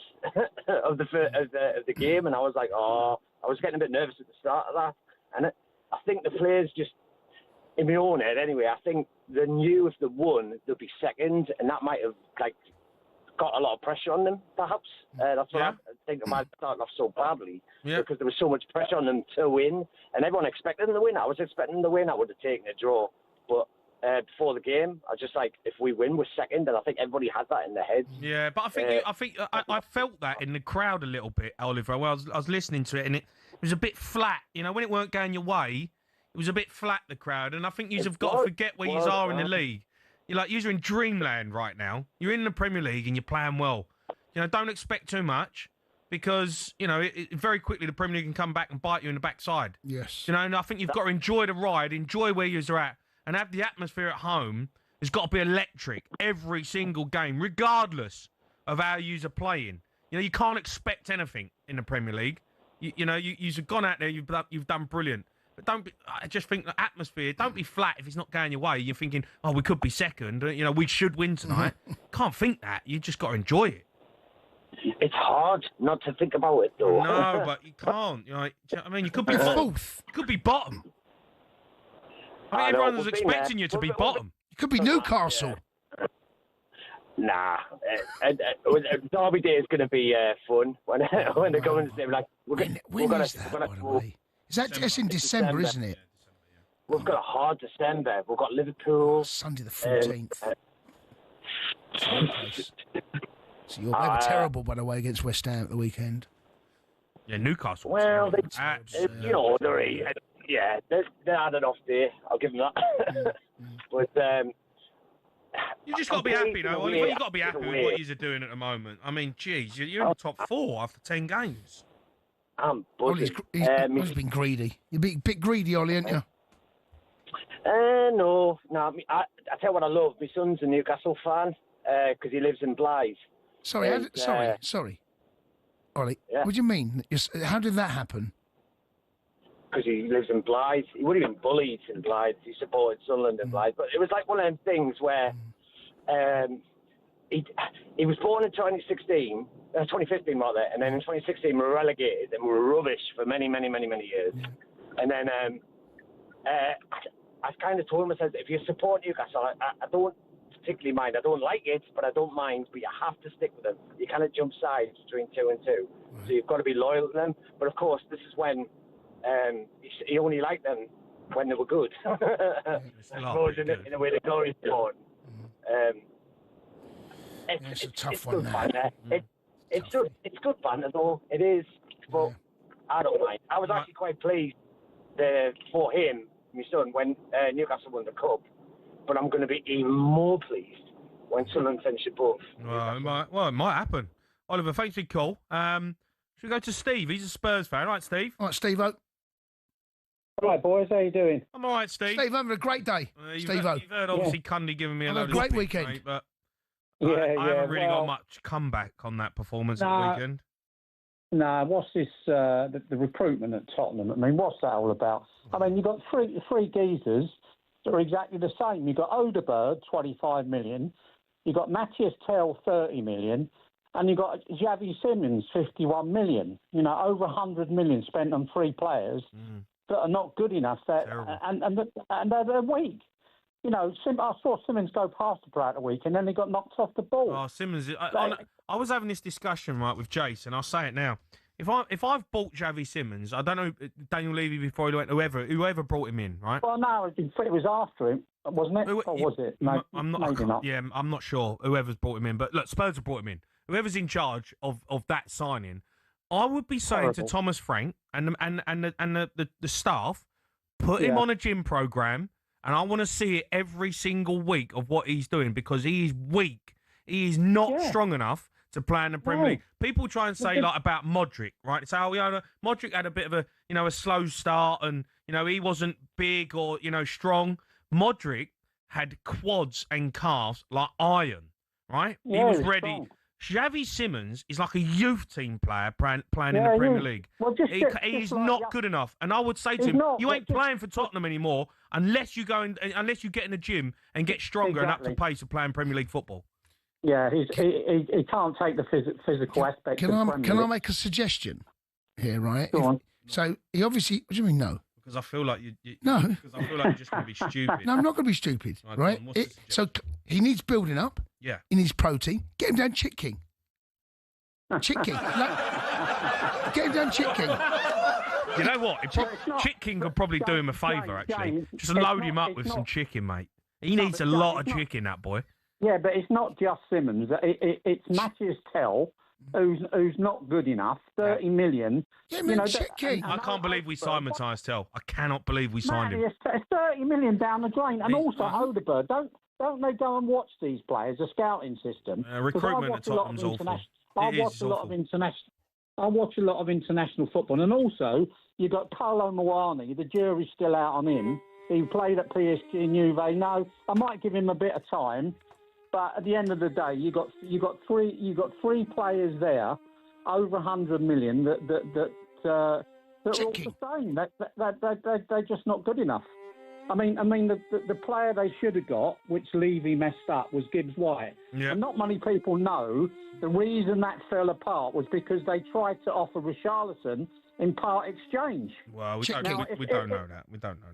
of the game, and I was like, I was getting a bit nervous at the start of that. And I think the players just, in my own head anyway, I think they knew if they won, they'd be second, and that might have got a lot of pressure on them, perhaps. That's what I think they might have started off so badly, because there was so much pressure on them to win, and everyone expected them to win. I was expecting them to win. I would have taken a draw, but before the game, I was just like, if we win, we're second, and I think everybody had that in their heads. Yeah, but I felt that in the crowd a little bit, Oliver. Well, I was listening to it, and it was a bit flat. When it weren't going your way, it was a bit flat, the crowd, and I think you've got to forget where you are in the league. You're in dreamland right now. You're in the Premier League and you're playing well. Don't expect too much, because very quickly the Premier League can come back and bite you in the backside. Yes. And I think you've got to enjoy the ride, enjoy where you're at, and have the atmosphere at home. It's got to be electric every single game, regardless of how you're playing. You can't expect anything in the Premier League. You've gone out there, you've done brilliant. But I just think the atmosphere, don't be flat if it's not going your way. You're thinking, we could be second. We should win tonight. Can't think that. You just got to enjoy it. It's hard not to think about it, though. No, but you can't. You could be fourth. You could be bottom. Everyone was expecting you to be bottom. You could be Newcastle. Nah. Derby Day is going to be fun when they go and say, we're going to... It's in December, isn't it? We've got a hard December. We've got Liverpool. Sunday the 14th. So they were terrible, by the way, against West Ham at the weekend. Yeah, Newcastle. Well, they had an off day. I'll give them that. But you just got to be happy, though, Oliver. You've got to be happy with what you're doing at the moment. I mean, geez, you're in the top 4 after 10 games. I'm Ollie's, buzzing. Ollie's been greedy. You're a bit greedy, Ollie, aren't you? No. I tell you what I love. My son's a Newcastle fan because he lives in Blythe. Sorry, And, sorry. Ollie, Yeah. what do you mean? How did that happen? Because he lives in Blythe. He would have been bullied in Blythe. He supported Sunderland in Blythe. But it was like one of them things where he was born in 2015 rather, and then in 2016 we were relegated and we were rubbish for many, many, many, many years. And then I kind of told him, I said, if you support Newcastle, I don't particularly mind. I don't like it, but I don't mind. But you have to stick with them. You cannot jump sides between 2 and 2. So you've got to be loyal to them. But of course, this is when he only liked them when they were good. I suppose in a way the glory's born. It's a tough it's one good now. banter. It's good banter though. It is, but I don't mind. I was actually quite pleased for him, my son, when Newcastle won the cup. But I'm going to be even more pleased when Sunderland finish above. Well, it might happen. Oliver, thanks for your call. Should we go to Steve? He's a Spurs fan. All right, Steve? All right, Steve-O. All right, boys, how you doing? I'm all right, Steve. Steve, I'm having a great day. You've heard obviously Cundy giving me a load of great stick, weekend. mate, but Yeah, I haven't really well, got much comeback on that performance at the weekend. No, what's this, the recruitment at Tottenham? I mean, what's that all about? I mean, you've got three geezers that are exactly the same. You've got Odegaard, 25 million. You've got Matthias Tell, 30 million. And you've got Xavi Simons, 51 million. You know, over 100 million spent on 3 players that are not good enough. And they're weak. You know, I saw Simmons go past the player at the week, and then he got knocked off the ball. Oh, Simmons! I was having this discussion with Jason. I'll say it now. If I've bought Xavi Simmons, I don't know Daniel Levy before he went. Whoever brought him in, right? Well, no, it was after him, wasn't it? Or was it? No, maybe not. Yeah, I'm not sure. Whoever's brought him in, but look, Spurs have brought him in. Whoever's in charge of that signing, I would be saying to Thomas Frank and the staff, put him on a gym program. And I want to see it every single week of what he's doing because he is weak. He is not strong enough to play in the Premier League. People try and say about Modric, right? So Modric had a bit of a slow start and he wasn't big or strong. Modric had quads and calves like iron, right? Yeah, he was he's ready. strong. Xavi Simmons is like a youth team player playing in the Premier League. Well, he's not good enough. And I would say to him, you ain't playing for Tottenham anymore unless you get in the gym and get stronger and up to pace of playing Premier League football. Yeah, he can't take the physical aspect. Can I make a suggestion here, right? Go on. So he obviously, what do you mean no? Because I feel like No. Because I feel like you're just going to be stupid. No, I'm not going to be stupid, right? So he needs building up. Yeah. He needs protein. Get him down Chick King. Chick King. Get him down Chick King. You know what? Chick King could probably do him a favour, actually. Just load him up with some chicken, mate. He needs a lot of chicken, that boy. Yeah, but it's not just Simmons. It's Matthias Tell, who's not good enough. 30 million. Yeah, man, Chick King. I can't believe we signed Matthias Tell. I cannot believe we signed him. It's 30 million down the drain. And also Odegaard. Don't they go and watch these players, the scouting system? Recruitment at Tottenham's awful. I watch a lot of international football, and also you've got Carlo Moani. The jury's still out on him. He played at PSG and Juve. No, I might give him a bit of time, but at the end of the day, you got three players there, over 100 million that are all the same. They're just not good enough. I mean, the player they should have got, which Levy messed up, was Gibbs White. Yeah. And not many people know the reason that fell apart was because they tried to offer Richarlison in part exchange. Well, we don't know that. We don't know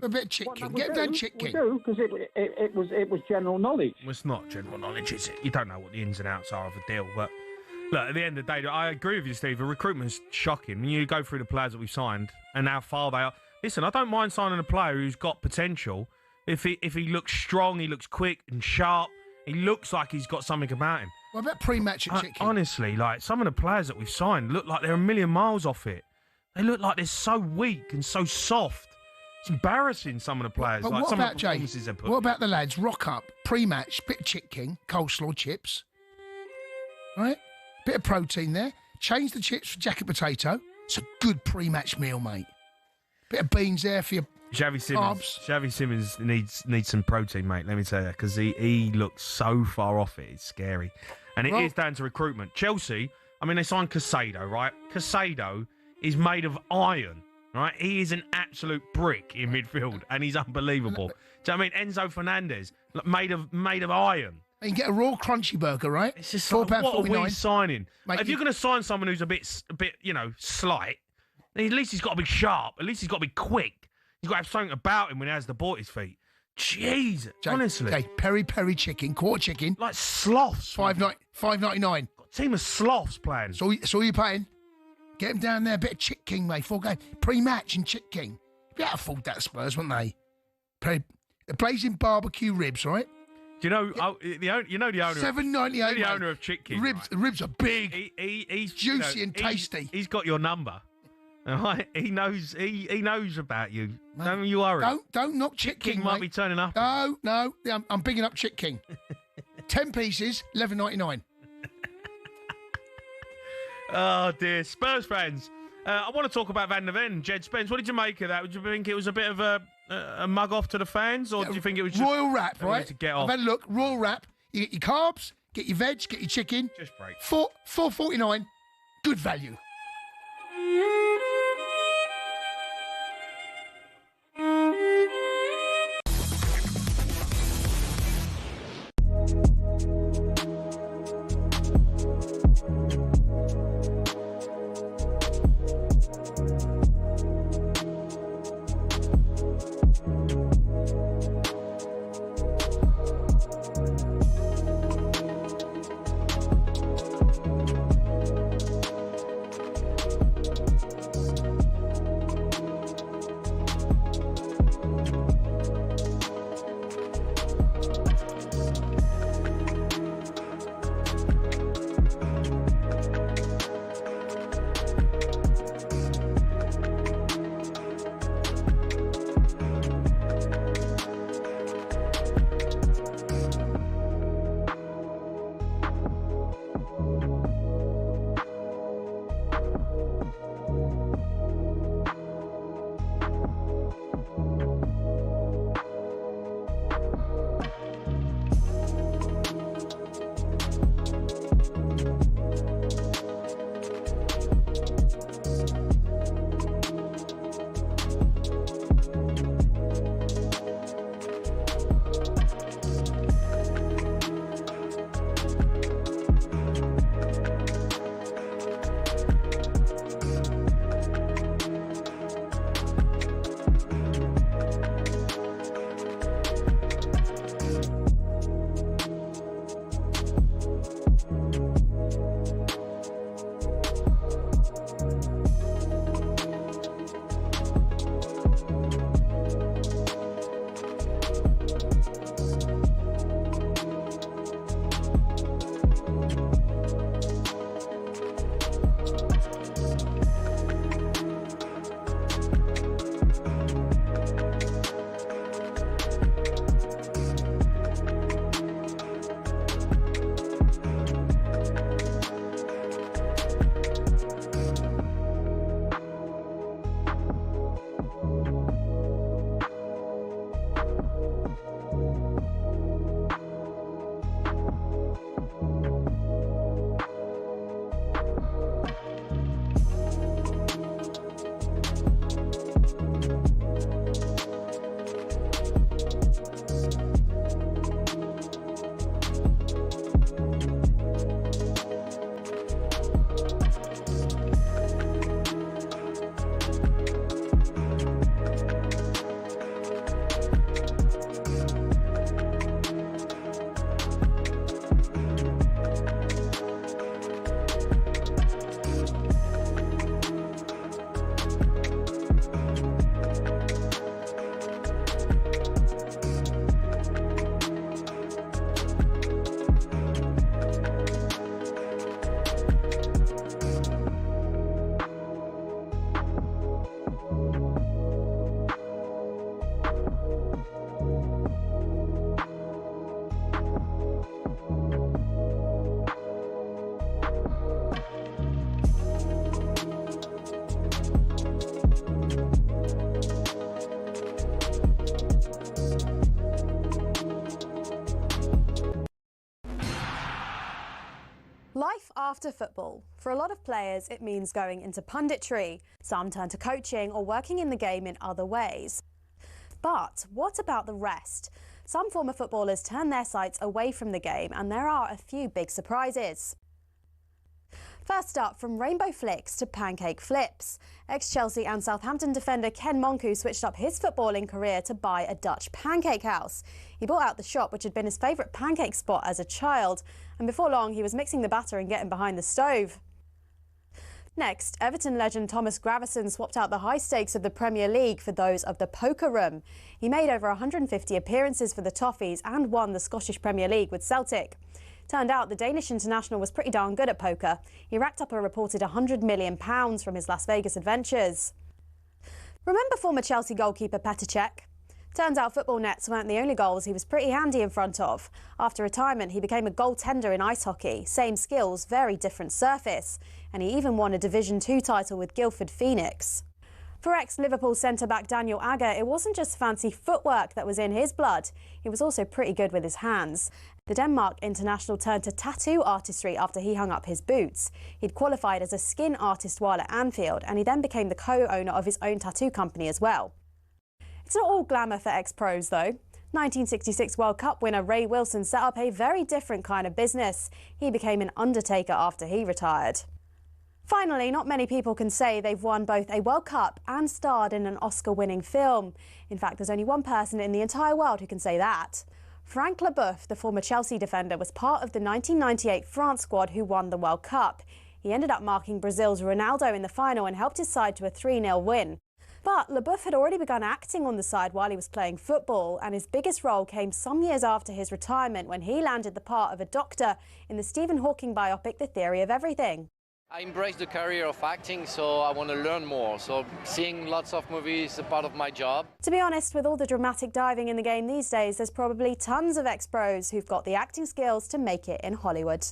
that. A bit chicken. Get him down Chick King. We do, because it was general knowledge. Well, it's not general knowledge, is it? You don't know what the ins and outs are of a deal, but look, at the end of the day, I agree with you, Steve. The recruitment's shocking. When you go through the players that we've signed and how far they are. Listen, I don't mind signing a player who's got potential. If he looks strong, he looks quick and sharp, he looks like he's got something about him. What about pre-match at Chick King? Honestly, like some of the players that we've signed look like they're a million miles off it. They look like they're so weak and so soft. It's embarrassing, some of the players. But like what some about of the performances they put. What about the lads? Rock up, pre-match, bit of Chick King, coleslaw chips. Right? Bit of protein there. Change the chips for jacket potato. It's a good pre-match meal, mate. Bit of beans there for your Xavi Simmons needs some protein, mate. Let me tell you, because he looks so far off it. It's scary, and it is down to recruitment. Chelsea, I mean, they signed Casado, right? Casado is made of iron, right? He is an absolute brick in midfield, and he's unbelievable. Do you know what I mean? Enzo Fernandez, made of iron. You can get a raw crunchy burger, right? It's just like, what are we signing? Mate, if you're going to sign someone who's a bit, slight, then at least he's got to be sharp. At least he's got to be quick. He's got to have something about him when he has the ball at his feet. Jesus, honestly. Okay, peri chicken, quarter chicken. Like sloths. $5.99. Got a team of sloths playing. So you're paying? Get him down there, a bit of Chick King, mate. Full game. Pre-match and Chick King. Be able to afford that, Spurs, wouldn't they? Blazing barbecue ribs, right? Do you know the owner? $7.98. The owner of Chick King. Ribs are big. He's juicy and tasty. He's got your number. All right? He knows about you. Mate, don't you worry. Don't knock Chick King, might be turning up. No. I'm bigging up Chick King. 10 pieces, $11.99. Oh dear, Spurs fans. I want to talk about Van der Ven, Jed Spence. What did you make of that? Did you think it was a bit of a mug off to the fans, or do you think it was just royal wrap, right? To get off? I've had a look. Royal wrap. You get your carbs, get your veg, get your chicken. Just break. $4.49. Good value. after football. For a lot of players, it means going into punditry. Some turn to coaching or working in the game in other ways. But what about the rest? Some former footballers turn their sights away from the game, and there are a few big surprises. First up, from rainbow flicks to pancake flips. Ex-Chelsea and Southampton defender Ken Monku switched up his footballing career to buy a Dutch pancake house. He bought out the shop, which had been his favourite pancake spot as a child, and before long he was mixing the batter and getting behind the stove. Next, Everton legend Thomas Gravesen swapped out the high stakes of the Premier League for those of the poker room. He made over 150 appearances for the Toffees and won the Scottish Premier League with Celtic. Turned out the Danish international was pretty darn good at poker. He racked up a reported £100 million from his Las Vegas adventures. Remember former Chelsea goalkeeper Petr Cech? Turns out football nets weren't the only goals he was pretty handy in front of. After retirement, he became a goaltender in ice hockey. Same skills, very different surface. And he even won a Division 2 title with Guildford Phoenix. For ex-Liverpool centre-back Daniel Agger, it wasn't just fancy footwork that was in his blood. He was also pretty good with his hands. The Denmark international turned to tattoo artistry after he hung up his boots. He'd qualified as a skin artist while at Anfield, and he then became the co-owner of his own tattoo company as well. It's not all glamour for ex-pros, though. 1966 World Cup winner Ray Wilson set up a very different kind of business. He became an undertaker after he retired. Finally, not many people can say they've won both a World Cup and starred in an Oscar-winning film. In fact, there's only one person in the entire world who can say that. Frank Leboeuf, the former Chelsea defender, was part of the 1998 France squad who won the World Cup. He ended up marking Brazil's Ronaldo in the final and helped his side to a 3-0 win. But Leboeuf had already begun acting on the side while he was playing football, and his biggest role came some years after his retirement when he landed the part of a doctor in the Stephen Hawking biopic The Theory of Everything. I embrace the career of acting, so I want to learn more. So seeing lots of movies is a part of my job. To be honest, with all the dramatic diving in the game these days, there's probably tons of ex-pros who've got the acting skills to make it in Hollywood.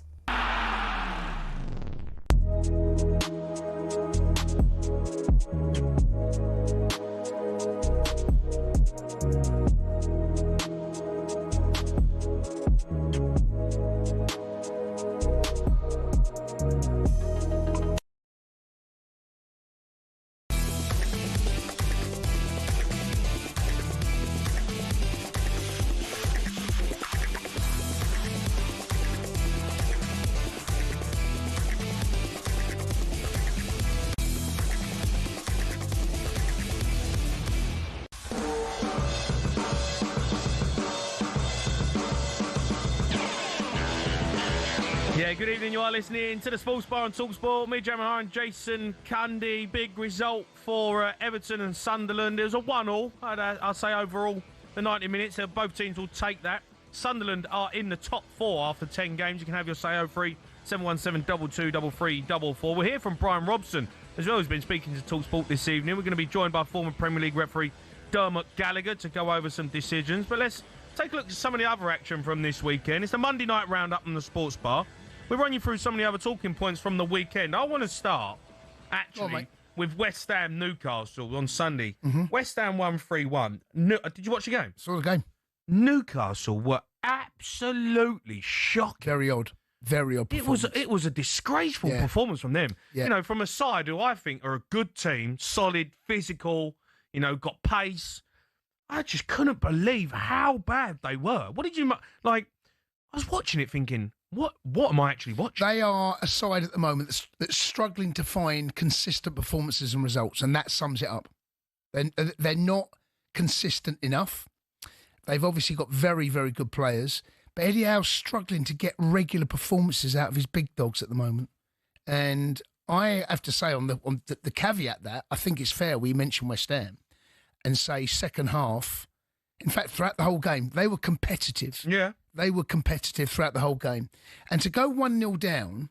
Yeah, good evening. You are listening to the Sports Bar on talkSPORT. Me, Jamie O'Hara, and Jason Cundy. Big result for Everton and Sunderland. It was a 1-1. I'll say overall, the 90 minutes, both teams will take that. Sunderland are in the top 4 after 10 games. You can have your say 03 717 22 33 44. We're here from Brian Robson as well, who's been speaking to talkSPORT this evening. We're going to be joined by former Premier League referee Dermot Gallagher to go over some decisions. But let's take a look at some of the other action from this weekend. It's the Monday night roundup on the Sports Bar. We'll run you through some of the other talking points from the weekend. I want to start, actually, with West Ham Newcastle on Sunday. West Ham won 3-1. Did you watch the game? Saw the game. Newcastle were absolutely shocking. Very odd. Very odd performance. It was a disgraceful performance from them. Yeah. You know, from a side who I think are a good team, solid, physical, you know, got pace. I just couldn't believe how bad they were. What did you, like, I was watching it thinking, what am I actually watching? They are a side at the moment that's struggling to find consistent performances and results, and that sums it up. They're not consistent enough. They've obviously got very, very good players, but Eddie Howe's struggling to get regular performances out of his big dogs at the moment. And I have to say, on the caveat that I think it's fair we mention West Ham and say second half. In fact, throughout the whole game, they were competitive. Yeah. They were competitive throughout the whole game. And to go 1-0 down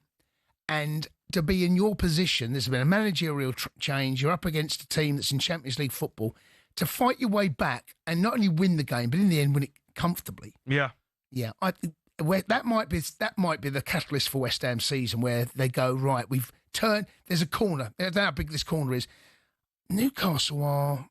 and to be in your position, there's been a managerial change, you're up against a team that's in Champions League football, to fight your way back and not only win the game, but in the end win it comfortably. Yeah. Yeah. That might be the catalyst for West Ham season, where they go, right, we've turned, there's a corner. I don't know how big this corner is. Newcastle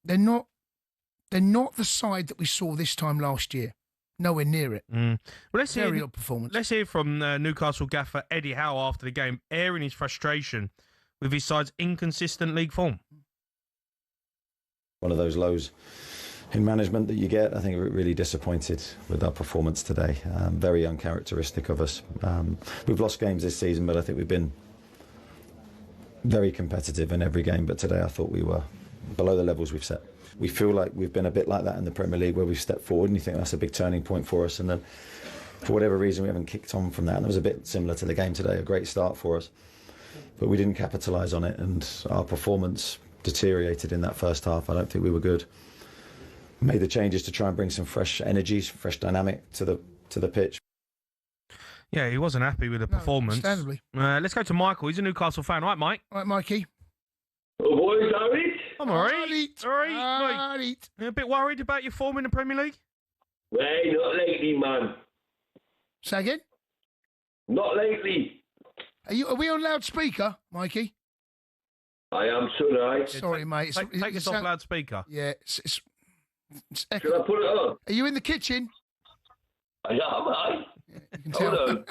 they're not the side that we saw this time last year. Nowhere near it. Well, Very odd performance. Let's hear from Newcastle gaffer Eddie Howe after the game, airing his frustration with his side's inconsistent league form. One of those lows in management that you get. I think we're really disappointed with our performance today. Very uncharacteristic of us. We've lost games this season, but I think we've been very competitive in every game. But today I thought we were below the levels we've set. We feel like we've been a bit like that in the Premier League, where we've stepped forward, and you think that's a big turning point for us. And then, for whatever reason, we haven't kicked on from that. And it was a bit similar to the game today, a great start for us. But we didn't capitalise on it, and our performance deteriorated in that first half. I don't think we were good. Made the changes to try and bring some fresh energies, fresh dynamic to the pitch. Yeah, he wasn't happy with the performance. Understandably. Let's go to Michael. He's a Newcastle fan. All right, Mike? All right, Mikey. Oh, boys, how are you? I'm all right. All right. You a bit worried about your form in the Premier League? Hey, not lately, man. Say again? Not lately. Are we on loudspeaker, Mikey? I am tonight. Sorry, mate. Take us off loudspeaker. Yeah, it's Should I put it on? Are you in the kitchen? I am, I. Yeah, you can Hold tell. on.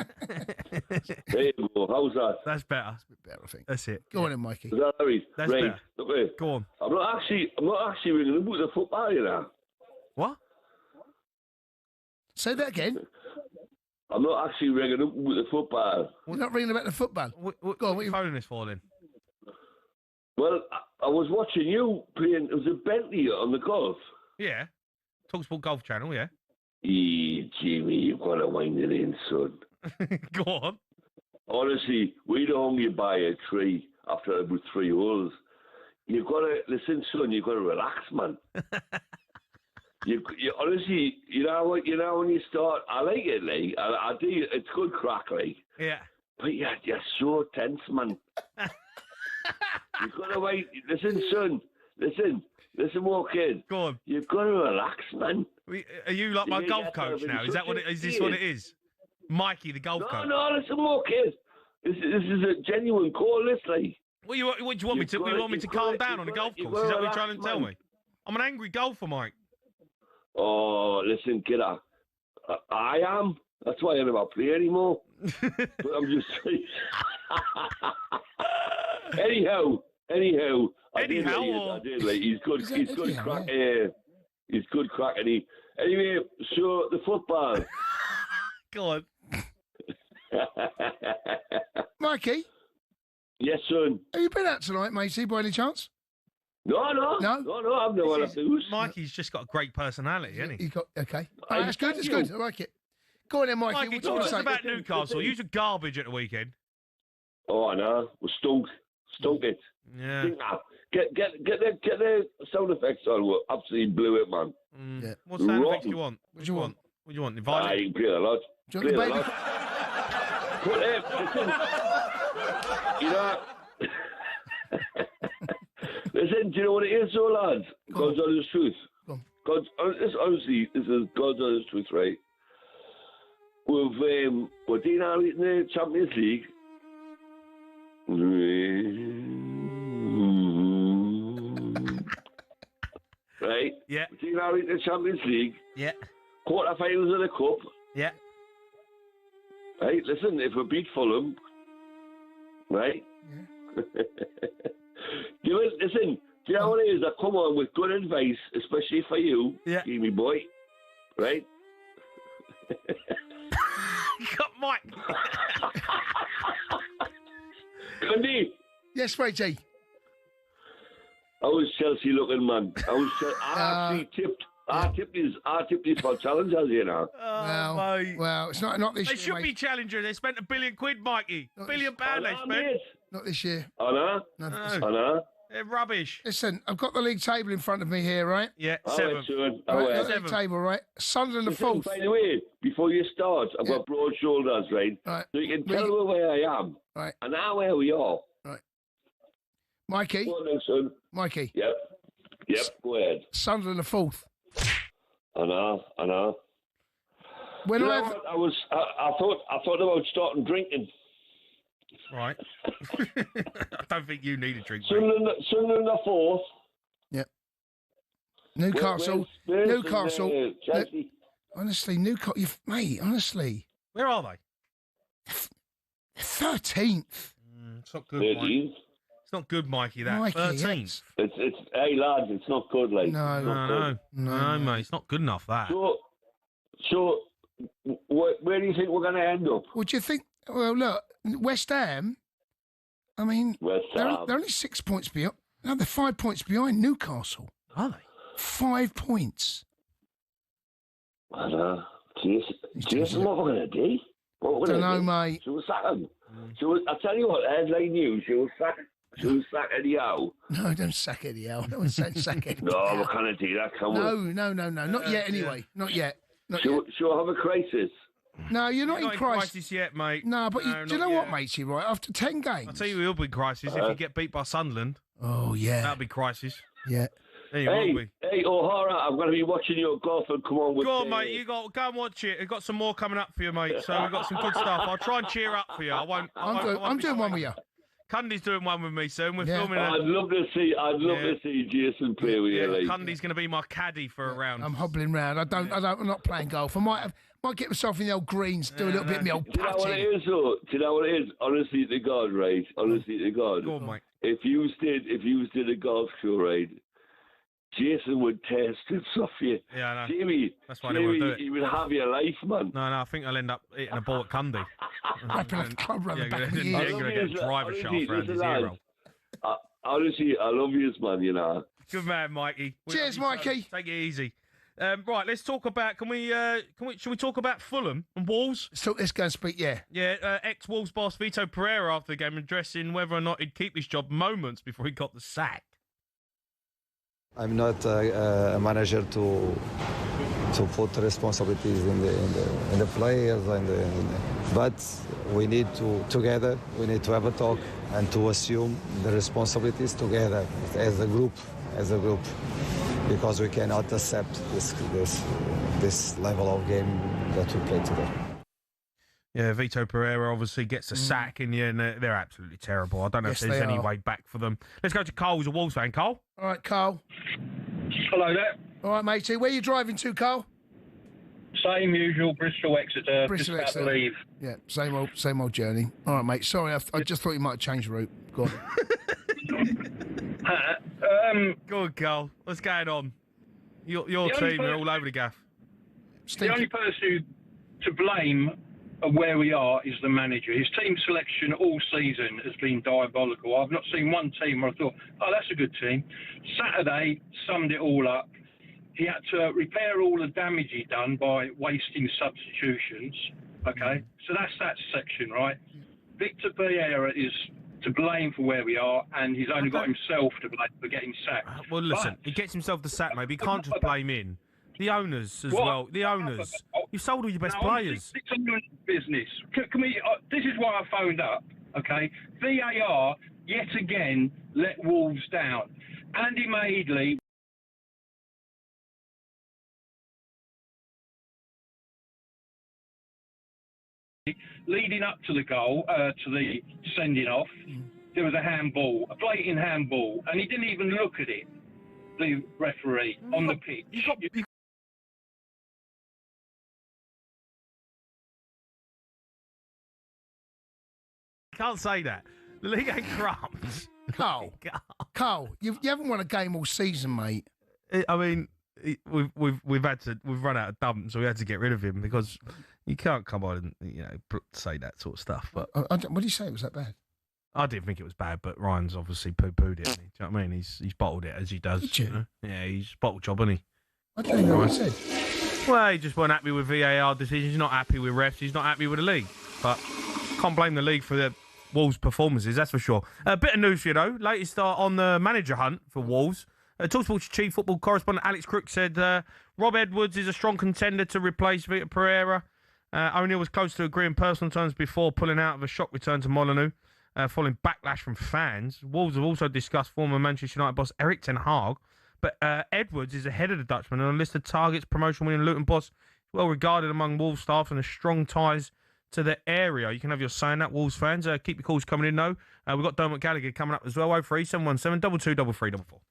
There you go. How's that? That's better. That's a bit better, I think. That's it. Go on then, Mikey. Is that right? That's right. better. Look here. Go on. I'm not actually ringing about the football, you know. What? Say that again. I'm not actually ringing up with the football. You're not ringing about the football. Go on, What are you phoning this for then? Well, I was watching you playing. It was a Bentley on the golf. Yeah. talkSPORT Golf Channel, yeah. Jimmy, you've got to wind it in, son. Go on. Honestly, we'd hung you by a tree after about 3 holes. You've got to listen, son. You've got to relax, man. you honestly, you know when you start. I like it, like I do. It's good crack, like. Yeah. But you're so tense, man. You've got to wait. Listen, son. Listen, more kid. Go on. You've got to relax, man. Are you like my golf coach now? Is that what? Is this what it is? Mikey, the golf coach. No, listen, more kid. This is a genuine call, this, like. What do you want me to? You want me to calm down on the golf course? Is that what you're trying to tell me? I'm an angry golfer, Mike. Oh, listen, kid. I am. That's why I never play anymore. But I'm just saying. Anyhow. I did like he's good. He's good crack. He's good crack. Anyway, so the football. Go on. Mikey? Yes, son. Have you been out tonight, matey, by any chance? No, I've no one to lose. Mikey's just got a great personality, hasn't he? Okay. All right, it's good. I like it. Go on then, Mikey. Mikey, What do you talk want to to us say? about Newcastle. You were garbage at the weekend. Oh, I know. We're stunk it. Yeah. Get the sound effects on. We absolutely blew it, man. Yeah. What sound effects do you want? What do you want? What do you want? The violin? You can play a lot. Do you want the baby? Listen, do you know what it is, though, lads? God's honest truth. Honestly, this is God's honest truth, right? We're doing all right in the Champions League. Right? Yeah. We're doing all right in the Champions League. Yeah. Quarterfinals of the Cup. Yeah. Right, listen, if we beat Fulham, right? Yeah. Listen, do you know what it is? I come on with good advice, especially for you, Jamie boy. Right? Got Mike. Cundy. Yes, matey. I was Chelsea looking, man. I tipped these for challengers, you know. Well, it's not this They year. should be challengers. They spent £1 billion, Mikey. £1 billion they spent. Not this year. I know. No. I know. They're rubbish. Listen, I've got the league table in front of me here, right? Yeah, All seven. right, son. Right, All got right. the league table, right? Sunderland the fourth. By the way, before you start, I've got broad shoulders, right? Right. So you can tell where I am. Right. And now where we are. Right. Mikey. Go on then, son. Mikey. Yep, go ahead. Sunderland the fourth. I know. When You know I what? I thought about starting drinking. Right. I don't think you need a drink. Mate. Sunderland the fourth. Yep. Newcastle. Where's Newcastle. Chelsea. Honestly, Newcastle, mate, honestly. Where are they? 13th. It's not good, Mike. It's not good, Mikey, that. Mikey, 13th. It's hey, lads, it's not good, like. No, mate. It's not good enough, that. So where do you think we're going to end up? Would you think? Well, look, West Ham. I mean, they're only 6 points behind. No, they're 5 points behind Newcastle. Are they? 5 points. I know. Jason, what we're going to do? What Don't know, mate. She will sack him. I'll tell you what, headline news, she will sack Eddie Howe. No, don't sack Eddie Howe. No one's saying sack Eddie No, we can't do that, can we? No. Not yet, anyway. Not yet. She'll have a crisis. No, you're not in crisis yet, mate. No, but do you know what, matey, right? After 10 games... I'll tell you who will be crisis if you get beat by Sunderland. Oh, yeah. That'll be crisis. Yeah. Hey, O'Hara, I'm going to be watching your golf and come on with... Go on, mate. Go and watch it. We've got some more coming up for you, mate. So we've got some good stuff. I'll try and cheer up for you. I'm doing one with you. Cundy's doing one with me soon. We're filming. I'd love to see Jason play with you. Like. Cundy's going to be my caddy for a round. I'm hobbling round. I'm not playing golf. I might get myself in the old greens, do a little bit of my old putting. Do you know what it is, though? Do you know what it is? Honestly to God, right? Honestly to God. Go on, mate. If you did a golf show, right? Jason would test it off you. Yeah, I know. Jamie, that's why I don't want to do it. He would have your life, man. No, I think I'll end up hitting a ball at Cundy. Wrapping a club around the back of the ear. You're going to get a driver shaft around his ear roll. Honestly, I love you, man, you know. Good man, Mikey. Cheers, Mikey. Take it easy. Right, let's talk about. Should we talk about Fulham and Wolves? Let's go and speak. Yeah. Yeah. Ex-Wolves boss Vito Pereira after the game addressing whether or not he'd keep his job moments before he got the sack. I'm not a manager to put responsibilities in the players but we need to together. We need to have a talk and to assume the responsibilities together as a group, because we cannot accept this level of game that we play today. Yeah, Vito Pereira obviously gets a sack in the end. They're absolutely terrible. I don't know if there's any way back for them. Let's go to Carl, who's a Wolves fan. Carl? All right, Carl. Hello there. All right, matey. Where are you driving to, Carl? Same usual, Bristol, Exeter. Bristol, just about to leave. Yeah, same old journey. All right, mate. Sorry, I just thought you might have changed route. Go on. Go on, Carl. What's going on? Your team are all over the gaff. The only person to blame of where we are is the manager. His team selection all season has been diabolical. I've not seen one team where I thought, oh, that's a good team. Saturday summed it all up. He had to repair all the damage he'd done by wasting substitutions. Okay, so that's that section, right? Victor Pereira is to blame for where we are, and he's only got himself to blame for getting sacked. Well, listen, he gets himself the sack, maybe. He can't just blame in. The owners as well. The owners. You sold all your best players. It's a business. Can we? This is why I phoned up. Okay, VAR yet again let Wolves down. Andy Madeley. Leading up to the goal, to the sending off, there was a handball, a blatant handball, and he didn't even look at it. The referee on the pitch. You can't say that. The league ain't crumbs. Carl, you haven't won a game all season, mate. I mean, we've run out of dump, so we had to get rid of him because you can't come on and say that sort of stuff. But what did you say? Was that bad? I didn't think it was bad, but Ryan's obviously poo-pooed it. Do you know what I mean? He's bottled it as he does. Did you? Yeah, he's bottled job, isn't he? I don't know what I said. Well, he just weren't happy with VAR decisions. He's not happy with refs. He's not happy with the league. But can't blame the league for the Wolves' performances, that's for sure. A bit of news for you, though. Latest on the manager hunt for Wolves. talkSPORT's chief football correspondent Alex Crook said Rob Edwards is a strong contender to replace Vito Pereira. O'Neill was close to agreeing personal terms before pulling out of a shock return to Molineux, following backlash from fans. Wolves have also discussed former Manchester United boss Erik ten Hag, but Edwards is ahead of the Dutchman on a list of targets, promotion-winning Luton boss, well regarded among Wolves staff and has strong ties to the area. You can have your say on that, Wolves fans. Keep your calls coming in, though. We've got Dermot Gallagher coming up as well. 03717 22 334.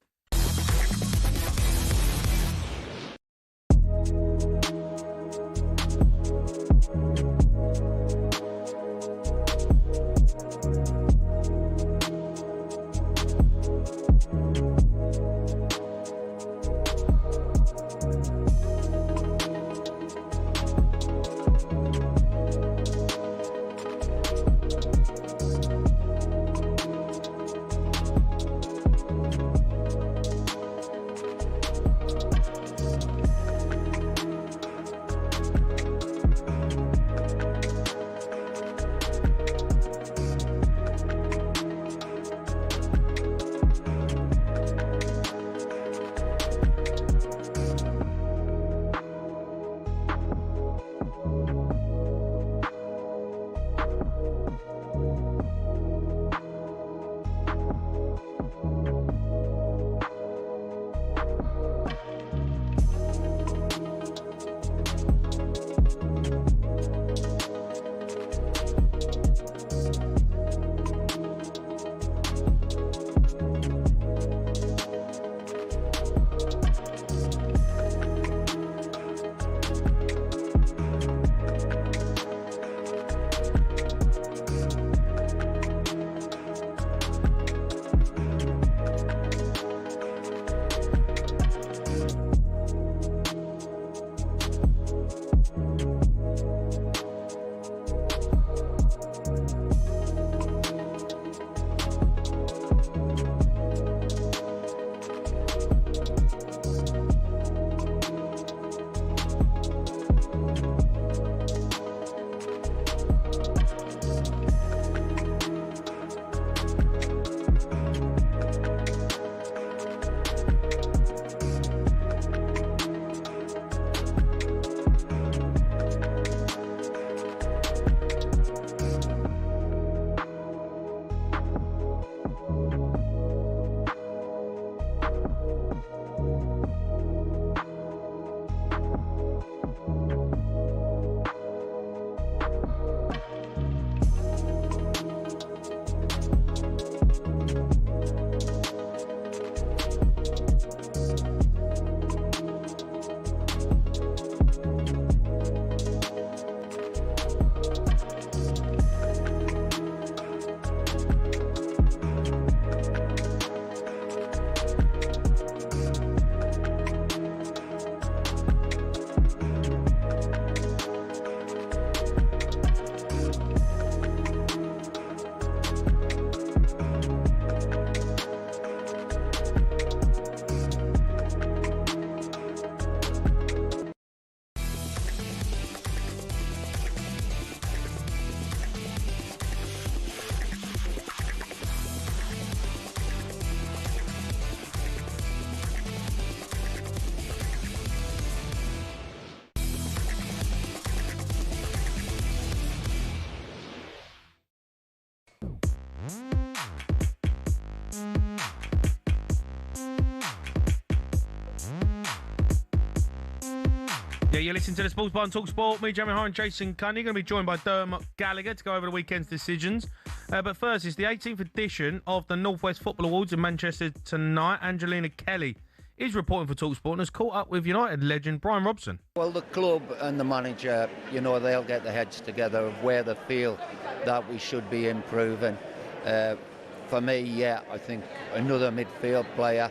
Yeah, you're listening to the Sports Bar on talkSPORT. Me, Jamie O'Hara and Jason Cundy. Going to be joined by Dermot Gallagher to go over the weekend's decisions. But first, it's the 18th edition of the North West Football Awards in Manchester tonight. Angelina Kelly is reporting for talkSPORT and has caught up with United legend Brian Robson. Well, the club and the manager, you know, they'll get their heads together of where they feel that we should be improving. For me, yeah, I think another midfield player.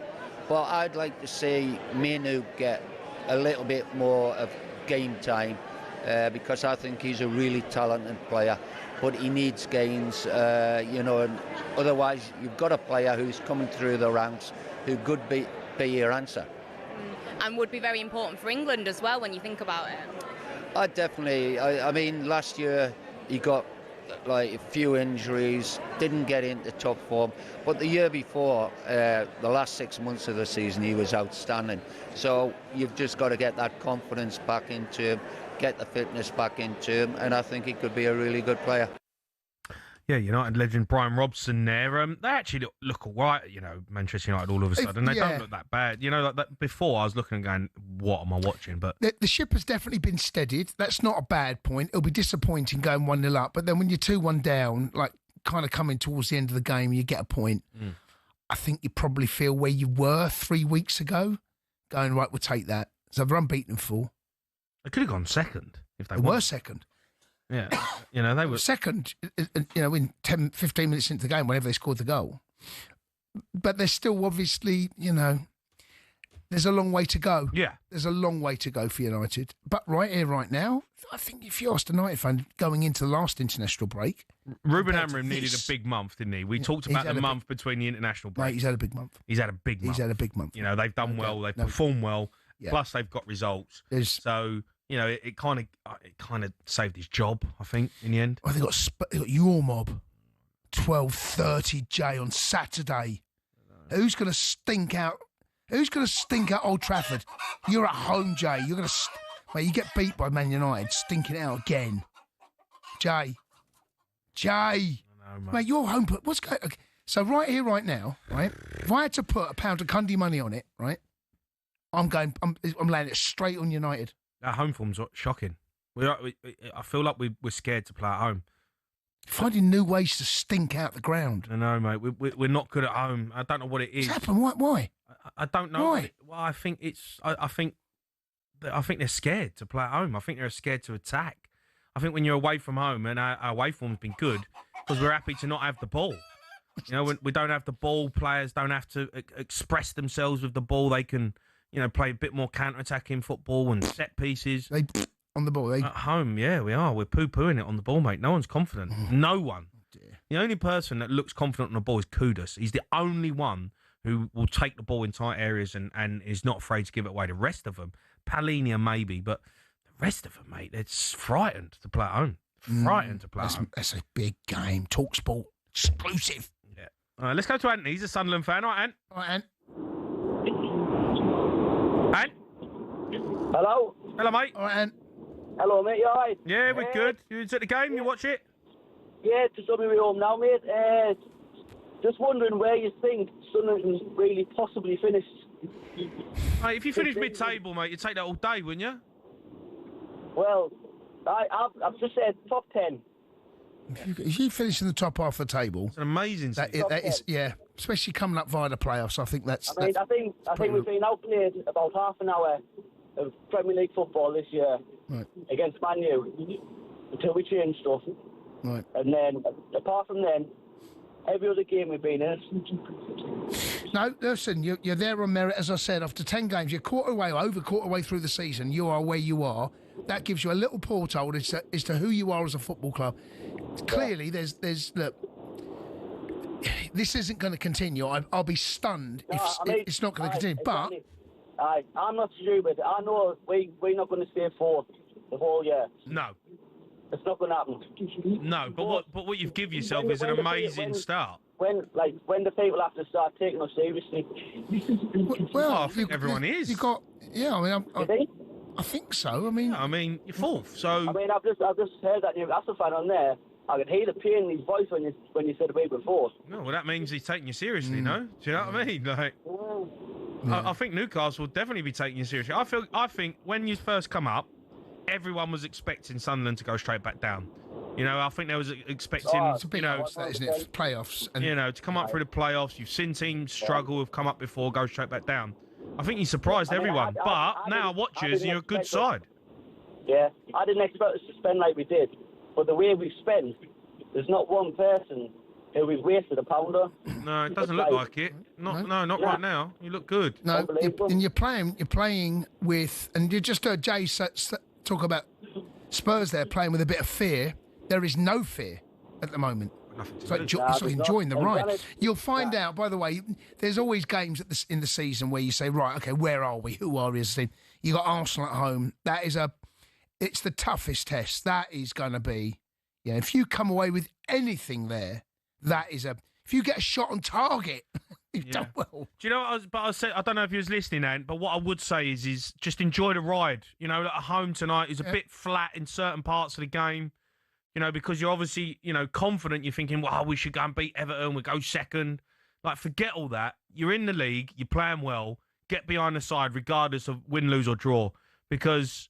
But I'd like to see Minu get a little bit more of game time because I think he's a really talented player. But he needs gains, you know, and otherwise you've got a player who's coming through the ranks who could be your answer. And would be very important for England as well when you think about it. I mean, last year he got like a few injuries, didn't get into top form, but the year before, the last 6 months of the season, he was outstanding. So you've just got to get that confidence back into him, get the fitness back into him, and I think he could be a really good player. Yeah, United legend Brian Robson there. They actually look all right, you know, Manchester United all of a sudden. They don't look that bad. You know, like that before I was looking and going, what am I watching? But the ship has definitely been steadied. That's not a bad point. It'll be disappointing going 1-0 up. But then when you're 2-1 down, like kind of coming towards the end of the game, you get a point. I think you probably feel where you were 3 weeks ago, going, right, we'll take that. So they're unbeaten full. They could have gone second if they were second. Yeah, you know, they were second, you know, in 10, 15 minutes into the game, whenever they scored the goal. But there's still obviously, you know, there's a long way to go. Yeah. There's a long way to go for United. But right here, right now, I think if you asked a United fan going into the last international break... Ruben Amorim needed a big month, didn't he? We talked about the month between the international break. Mate, he's had a big month. He's had a big month. He's had a big month. You know, they've done well, they've performed well, plus they've got results. So... You know, it kind of saved his job, I think, in the end. Well, they got your mob, 12:30 J on Saturday. Who's going to stink out? Who's going to stink out Old Trafford? You're at home, Jay. You're going to, mate. You get beat by Man United, stinking out again. Jay, mate, you're home. What's going? Okay. So right here, right now, right. If I had to put a pound of Cundy money on it, right, I'm laying it straight on United. Our home form's shocking. I feel like we're scared to play at home. Finding new ways to stink out the ground. I know, mate. We're not good at home. I don't know what it is. What's happened? Why? I don't know. Why? Well, I think it's. I think they're scared to play at home. I think they're scared to attack. I think when you're away from home, and our away form's been good because we're happy to not have the ball. You know, when we don't have the ball, players don't have to express themselves with the ball. They can. You know, play a bit more counter-attacking football and set pieces. They on the ball. At home, yeah, we are. We're poo-pooing it on the ball, mate. No one's confident. No one. The only person that looks confident on the ball is Kudus. He's the only one who will take the ball in tight areas and is not afraid to give it away. The rest of them, Palhinha maybe, but the rest of them, mate, they're frightened to play at home. Frightened to play at home. That's a big game. talkSPORT exclusive. Yeah. All right, let's go to Ant. He's a Sunderland fan. All right, Ant. All right, Ant. Ant? Hello? Hello, mate. All right, Ant. Hello, mate, you alright? Yeah, we're good. You at the game? You watch it? Yeah, just on my way home now, mate. Just wondering where you think Sunderland can really possibly finish. Mate, if you finish mid-table, mate, you'd take that all day, wouldn't you? Well, I've just said top 10. If you finish in the top half of the table, it's an amazing. That is, yeah, especially coming up via the playoffs. I think that's. I think we've been outplayed about half an hour of Premier League football this year against Man U until we change stuff. Right. And then, apart from then, every other game we've been in. No, listen, you're there on merit. As I said, after 10 games, you're over quarter way through the season. You are where you are. That gives you a little porthole as to who you are as a football club. Clearly, there's look. This isn't going to continue. I'll be stunned if it's not going to continue. But I'm not stupid. I know we're not going to stay fourth the whole year. No, it's not going to happen. No, but what you've given yourself is an amazing start. When the people have to start taking us seriously. Well, I think everyone is. You got, yeah. I mean, I think so. I mean, you're fourth. So I mean, I've just heard that Newcastle fan on there. I could hear the pain in his voice when you said we were fourth. No, well, that means he's taking you seriously, no? Do you know what I mean? Like, I think Newcastle will definitely be taking you seriously. I think when you first come up, everyone was expecting Sunderland to go straight back down. I think they was expecting, It's a big odds, that, isn't it? Playoffs. And, to come up through the playoffs. You've seen teams struggle, have come up before, go straight back down. I think he surprised everyone. But now watchers, you're a good side. Yeah, I didn't expect us to spend like we did. But the way we spent, there's not one person who we've wasted a pounder. No, it doesn't look like it. Not right now. You look good. No, and you're playing with, and you just heard Jay talk about Spurs there playing with a bit of fear. There is no fear at the moment. It's like enjoying the ride. You'll find out, by the way, there's always games in the season where you say, right, okay, where are we? Who are we as a team? You got Arsenal at home. It's the toughest test. That is going to be, if you come away with anything there, if you get a shot on target, you've done well. Do you know what I don't know if you was listening, Ant, but what I would say is just enjoy the ride. At home tonight is a bit flat in certain parts of the game. Because you're obviously, confident. You're thinking, well, we should go and beat Everton. We'll go second. Like, forget all that. You're in the league. You're playing well. Get behind the side, regardless of win, lose or draw. Because,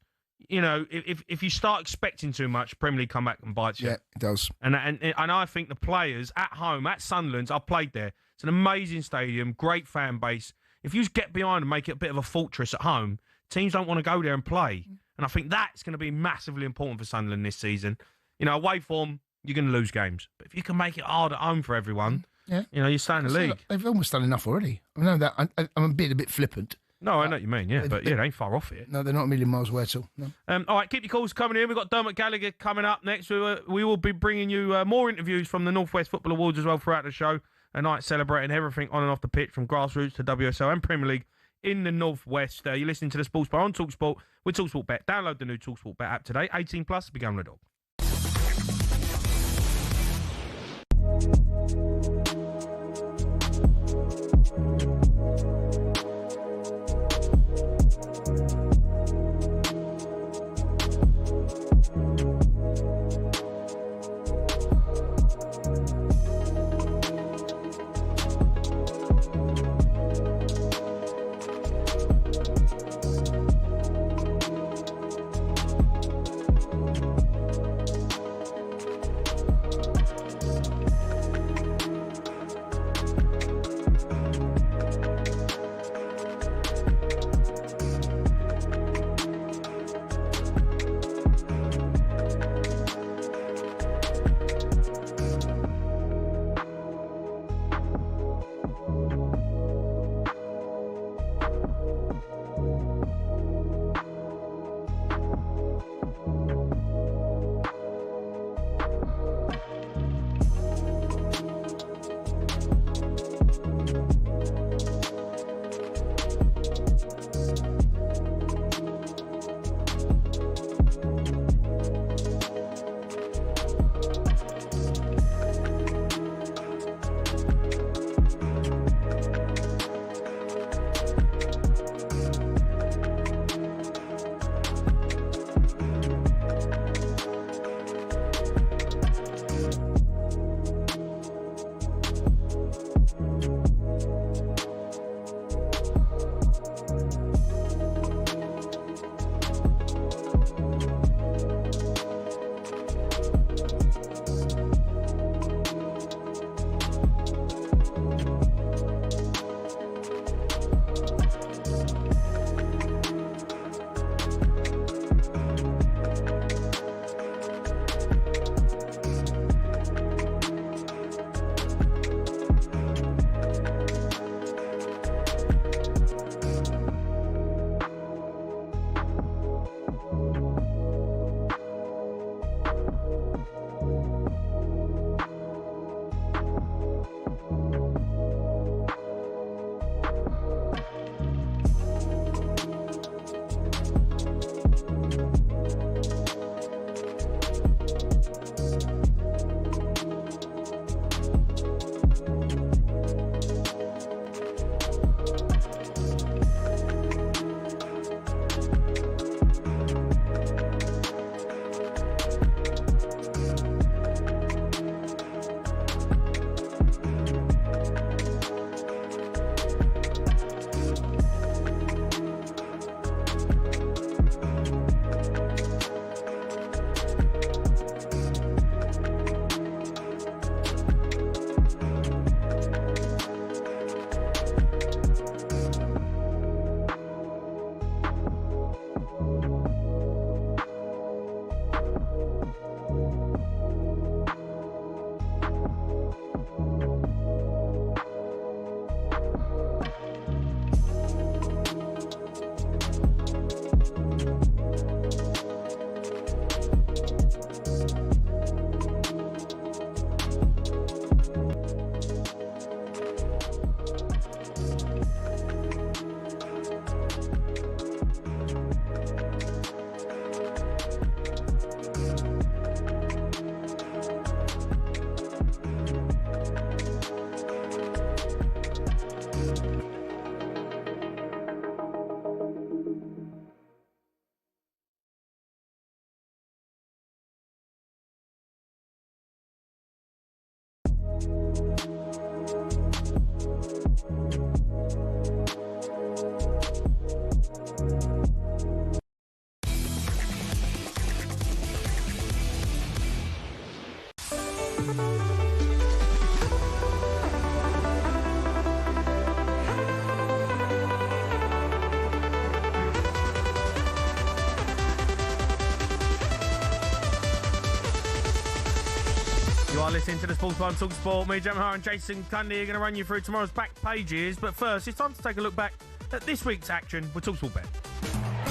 if you start expecting too much, Premier League come back and bites you. Yeah, it does. And I think the players at home, at Sunderland, I've played there. It's an amazing stadium, great fan base. If you just get behind and make it a bit of a fortress at home, teams don't want to go there and play. And I think that's going to be massively important for Sunderland this season. Away form, you're going to lose games. But if you can make it hard at home for everyone, you stay in the league. They've almost done enough already. I know that. I'm being a bit flippant. No, I know what you mean, but they ain't far off it. No, they're not a million miles away at all. No. All right, keep your calls coming in. We've got Dermot Gallagher coming up next. We will be bringing you more interviews from the North West Football Awards as well throughout the show. A night celebrating everything on and off the pitch, from grassroots to WSL and Premier League in the North West. You're listening to the Sports Bar on talkSPORT with talkSPORT Bet. Download the new talkSPORT Bet app today. 18+, become a dog. listening to the Sports Bar on talkSPORT. Me, Jamie O'Hara and Jason Cundy are going to run you through tomorrow's back pages. But first, it's time to take a look back at this week's action with talkSPORT Bet.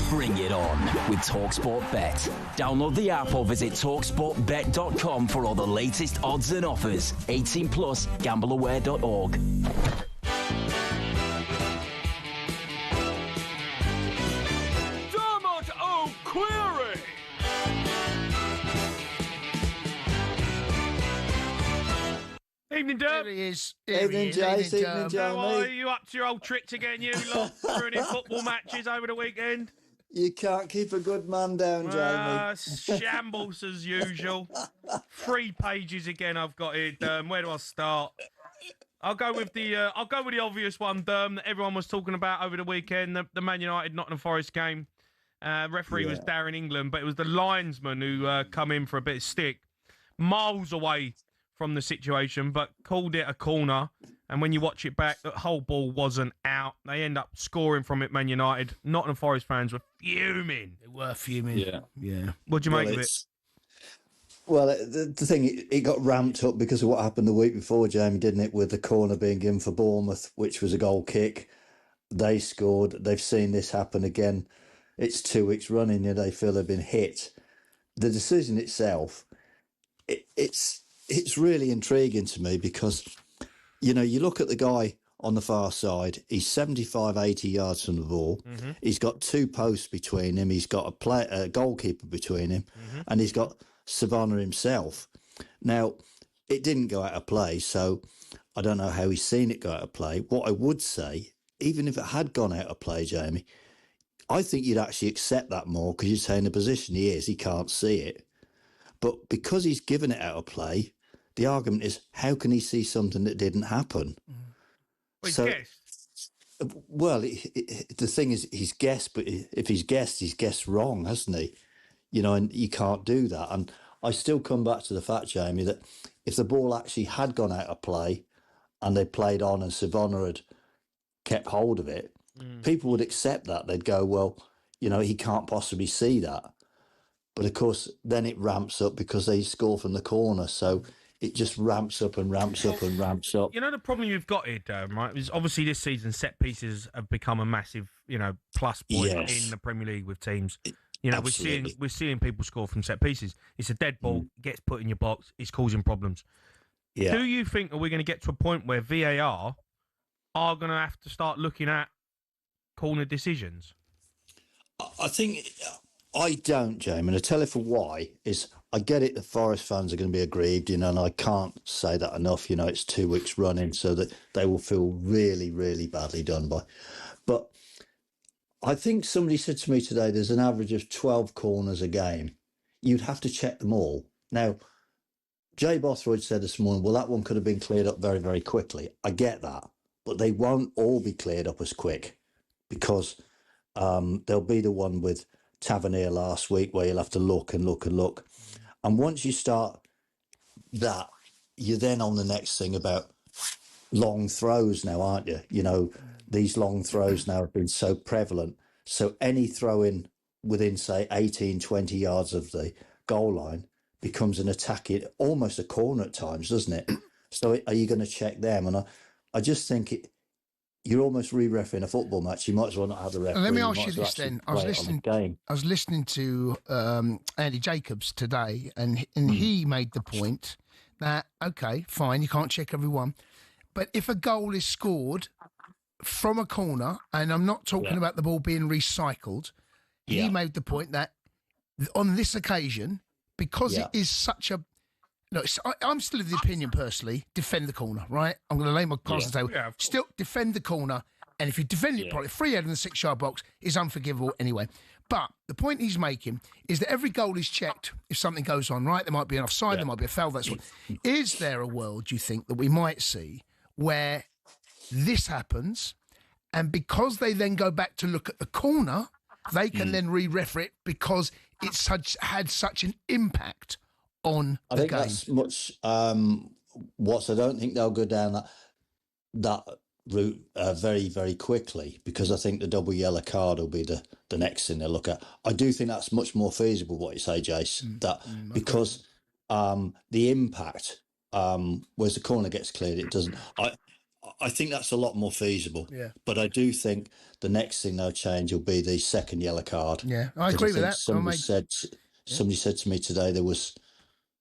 Bring it on with talkSPORT Bet. Download the app or visit talksportbet.com for all the latest odds and offers. 18 plus, gambleaware.org. Dermot O'Query. Evening, Derp. Here he is. Evening, Jace. Evening, How are Jamie. you? Up to your old tricks again, you lot? Ruining football matches over the weekend? You can't keep a good man down, Jamie. Shambles as usual. 3 pages again I've got here, Derm. Where do I start? I'll go with the obvious one, Derm, that everyone was talking about over the weekend, the Man United Nottingham Forest game. Referee was Darren England, but it was the linesman who come in for a bit of stick, miles away from the situation, but called it a corner. And when you watch it back, the whole ball wasn't out. They end up scoring from it, Man United. Nottingham Forest fans were fuming. They were fuming. Yeah. What do you make of it? Well, the thing, it got ramped up because of what happened the week before, Jamie, didn't it? With the corner being given for Bournemouth, which was a goal kick. They scored. They've seen this happen again. It's 2 weeks running. They feel they've been hit. The decision itself, it's really intriguing to me because, you look at the guy on the far side, he's 75, 80 yards from the ball. Mm-hmm. He's got 2 posts between him. He's got a goalkeeper between him, and he's got Savannah himself. Now, it didn't go out of play, so I don't know how he's seen it go out of play. What I would say, even if it had gone out of play, Jamie, I think you'd actually accept that more because you'd say in the position he is, he can't see it. But because he's given it out of play, the argument is, how can he see something that didn't happen? Well, So, guessed. well, the thing is, he's guessed, but if he's guessed wrong, hasn't he? And you can't do that. And I still come back to the fact, Jamie, that if the ball actually had gone out of play and they played on and Savannah had kept hold of it, people would accept that. They'd go, well, he can't possibly see that. But of course, then it ramps up because they score from the corner. So it just ramps up and ramps up and ramps up. The problem you've got here, right, is obviously this season set pieces have become a massive, plus point in the Premier League with teams. We're seeing people score from set pieces. It's a dead ball, gets put in your box, it's causing problems. Yeah. Do you think that we're going to get to a point where VAR are going to have to start looking at corner decisions? I think I don't, Jamie, and I tell you for why is I get it. The Forest fans are going to be aggrieved, and I can't say that enough. It's 2 weeks running, so that they will feel really, really badly done by. But I think somebody said to me today, there's an average of 12 corners a game. You'd have to check them all. Now, Jay Bothroyd said this morning, well, that one could have been cleared up very, very quickly. I get that, but they won't all be cleared up as quick because there'll be the one with Tavernier last week where you'll have to look and look and look. And once you start that, you're then on the next thing about long throws now, aren't you? These long throws now have been so prevalent. So any throw in within, say, 18, 20 yards of the goal line becomes an attack, almost a corner at times, doesn't it? So are you going to check them? And I just think you're almost re-refereeing a football match. You might as well not have the referee. Let me ask you this then. I was listening to Andy Jacobs today, and he made the point that, okay, fine, you can't check everyone. But if a goal is scored from a corner, and I'm not talking about the ball being recycled, he made the point that on this occasion, because it is such a... Look, I'm still of the opinion, personally, defend the corner, right? I'm going to lay my cards on the table. Yeah. Still defend the corner, and if you defend it properly, free head in the 6-yard box is unforgivable anyway. But the point he's making is that every goal is checked if something goes on, right? There might be an offside, there might be a foul, that's what. Is there a world, do you think, that we might see where this happens, and because they then go back to look at the corner, they can then re-refer it because it's had such an impact on the game? That's much Watts. I don't think they'll go down that route very, very quickly because I think the double yellow card will be the next thing they'll look at. I do think that's much more feasible, what you say, Jace, because the impact whereas the corner gets cleared, it doesn't. I think that's a lot more feasible. Yeah. But I do think the next thing they'll change will be the second yellow card. Yeah, I agree with that. Somebody said to me today there was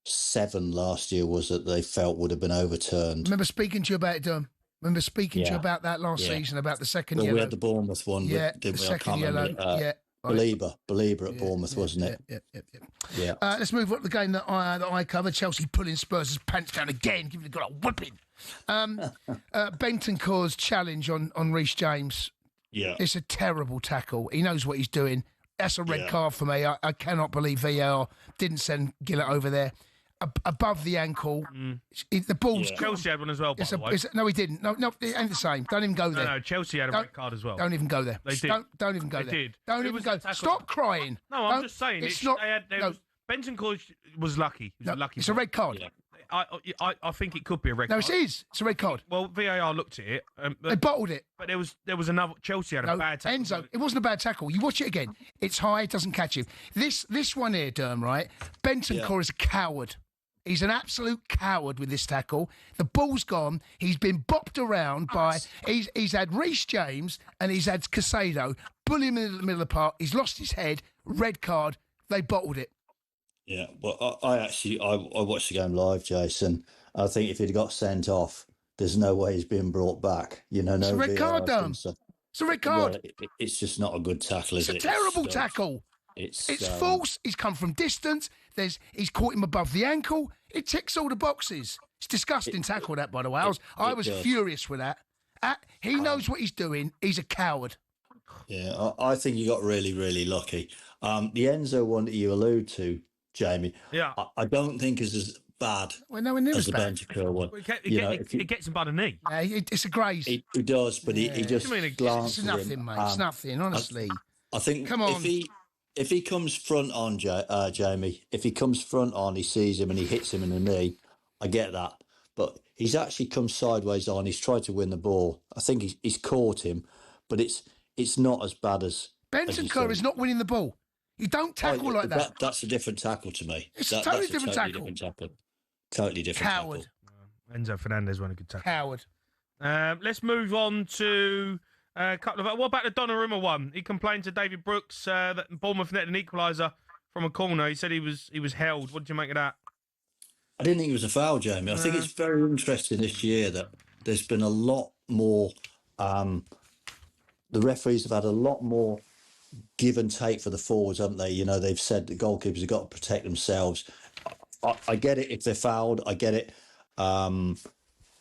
7 last year that they felt would have been overturned. Remember speaking to you about it, Dom? Remember speaking to you about that last season, about the second yellow? We had the Bournemouth one, didn't we? The second yellow, Belieber at Bournemouth, wasn't it? Yeah. Let's move on to the game that I covered. Chelsea pulling Spurs' pants down again, giving the guy a whipping. Bentancur's challenge on Reece James. Yeah. It's a terrible tackle. He knows what he's doing. That's a red card for me. I cannot believe VAR didn't send Gillett over there. Above the ankle, the ball's Chelsea had one as well, by the way. No, he didn't. No, it ain't the same. Don't even go there. No, Chelsea had a red card as well. Don't even go there. They did. Don't even go they there. Did. Don't even go. Stop crying. No, I'm just saying. It's not. Bentancur was lucky. He was lucky. It's a red card. Yeah. I think it could be a red card. No, it is. It's a red card. Well, VAR looked at it. They bottled it. But there was another. Chelsea had a bad tackle. Enzo, it wasn't a bad tackle. You watch it again. It's high. It doesn't catch you. This one here, Derm, right? Bentancur is a coward. He's an absolute coward with this tackle. The ball's gone. He's been bopped around by... He's had Reece James and he's had Casado. Bully him in the middle of the park. He's lost his head. Red card. They bottled it. Yeah, well, I watched the game live, Jason. I think if he'd got sent off, there's no way he's being brought back. No it's a red card, Dom. It's a red card. Well, it's just not a good tackle, is it? It's a terrible tackle. It's false. He's come from distance. He's caught him above the ankle. It ticks all the boxes. It's disgusting tackle, that, by the way. I was furious with that. He knows what he's doing. He's a coward. Yeah, I think you got really, really lucky. The Enzo one that you allude to, Jamie, I don't think is as bad as the Bentancur one. It gets him by the knee. It's a graze. He does, but he just glances. It's nothing, mate. It's nothing, honestly. I think Come on. If he comes front on, Jamie, if he comes front on, he sees him and he hits him in the knee, I get that. But he's actually come sideways on. He's tried to win the ball. I think he's caught him, but it's not as bad as... Bentancur is not winning the ball. You don't tackle like that. That's a different tackle to me. It's a totally different tackle. Totally different Coward. tackle. Enzo Fernandez won a good tackle. Coward. Let's move on to... a couple of. What about the Donnarumma one? He complained to David Brooks that Bournemouth netted an equaliser from a corner. He said he was held. What did you make of that? I didn't think it was a foul, Jamie. I think it's very interesting this year that there's been a lot more. The referees have had a lot more give and take for the forwards, haven't they? They've said the goalkeepers have got to protect themselves. I get it if they're fouled. I get it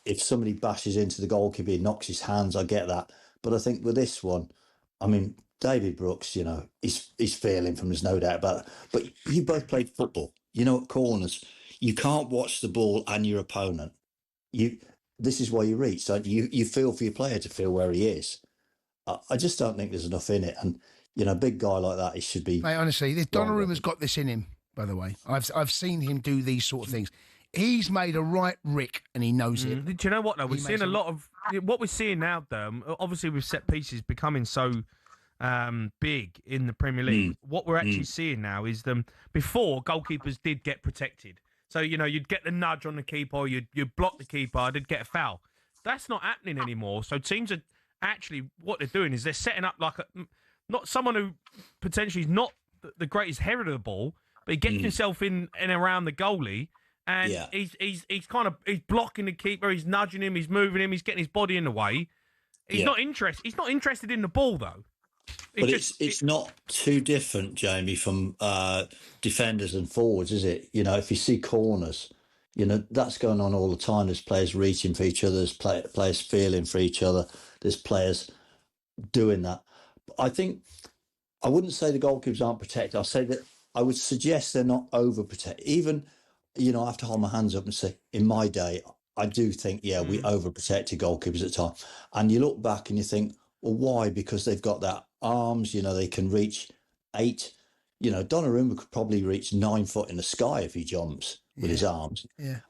if somebody bashes into the goalkeeper, he knocks his hands. I get that. But I think with this one, I mean, David Brooks, he's feeling from, there's no doubt about it. But you both played football. At corners, you can't watch the ball and your opponent. This is why you reach. So you feel for your player to feel where he is. I just don't think there's enough in it. And, a big guy like that, he should be... Mate, honestly, Donnarumma's got this in him, by the way. I've seen him do these sort of things. He's made a right rick, and he knows it. Do you know what, though? We're seeing a lot of... What we're seeing now, though, obviously with set pieces becoming so big in the Premier League, what we're actually seeing now is before, goalkeepers did get protected. So, you'd get the nudge on the keeper, or you'd block the keeper, they'd get a foul. That's not happening anymore. So teams are actually... What they're doing is they're setting up like not someone who potentially is not the greatest header of the ball, but he gets himself in and around the goalie... And he's blocking the keeper, he's nudging him, he's moving him, he's getting his body in the way. He's not interested in the ball, though. But it's not too different, Jamie, from defenders and forwards, is it? If you see corners, that's going on all the time. There's players reaching for each other, there's players feeling for each other, there's players doing that. But I wouldn't say the goalkeepers aren't protected. I would suggest they're not overprotected. Even... I have to hold my hands up and say, in my day, I do think, we overprotected goalkeepers at the time. And you look back and you think, well, why? Because they've got that arms, they can reach 8. Donnarumma could probably reach 9 foot in the sky if he jumps with his arms. Yeah.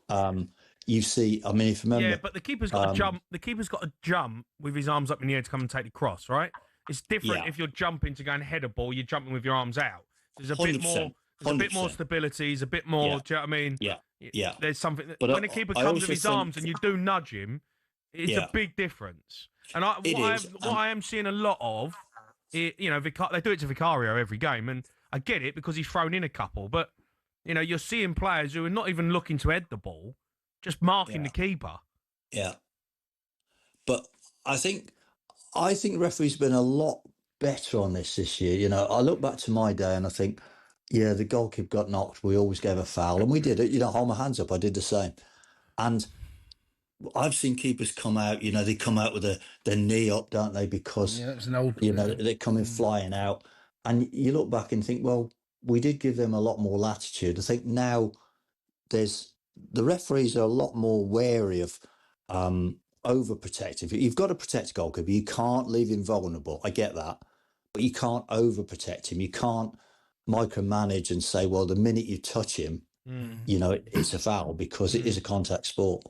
You see, if you remember... Yeah, but the keeper's got to jump. The keeper's got to jump with his arms up in the air to come and take the cross, right? It's different if you're jumping to go and head a ball, you're jumping with your arms out. There's a bit more... There's a bit more stability. There's a bit more. Do you know what I mean? Yeah. Yeah. There's something But when a keeper comes with his arms and you do nudge him, it's a big difference. And what I am seeing a lot of, they do it to Vicario every game, and I get it because he's thrown in a couple, but you're seeing players who are not even looking to head the ball, just marking the keeper. Yeah. But I think referees been a lot better on this year. I look back to my day and I think, the goalkeeper got knocked. We always gave a foul, and we did it. Hold my hands up. I did the same. And I've seen keepers come out. They come out with their knee up, don't they? Because it's an old. They're coming flying out, and you look back and think, well, we did give them a lot more latitude. I think now the referees are a lot more wary of overprotective. You've got to protect a goalkeeper. You can't leave him vulnerable. I get that, but you can't overprotect him. You can't micromanage and say, well, the minute you touch him, it's a foul, because it is a contact sport.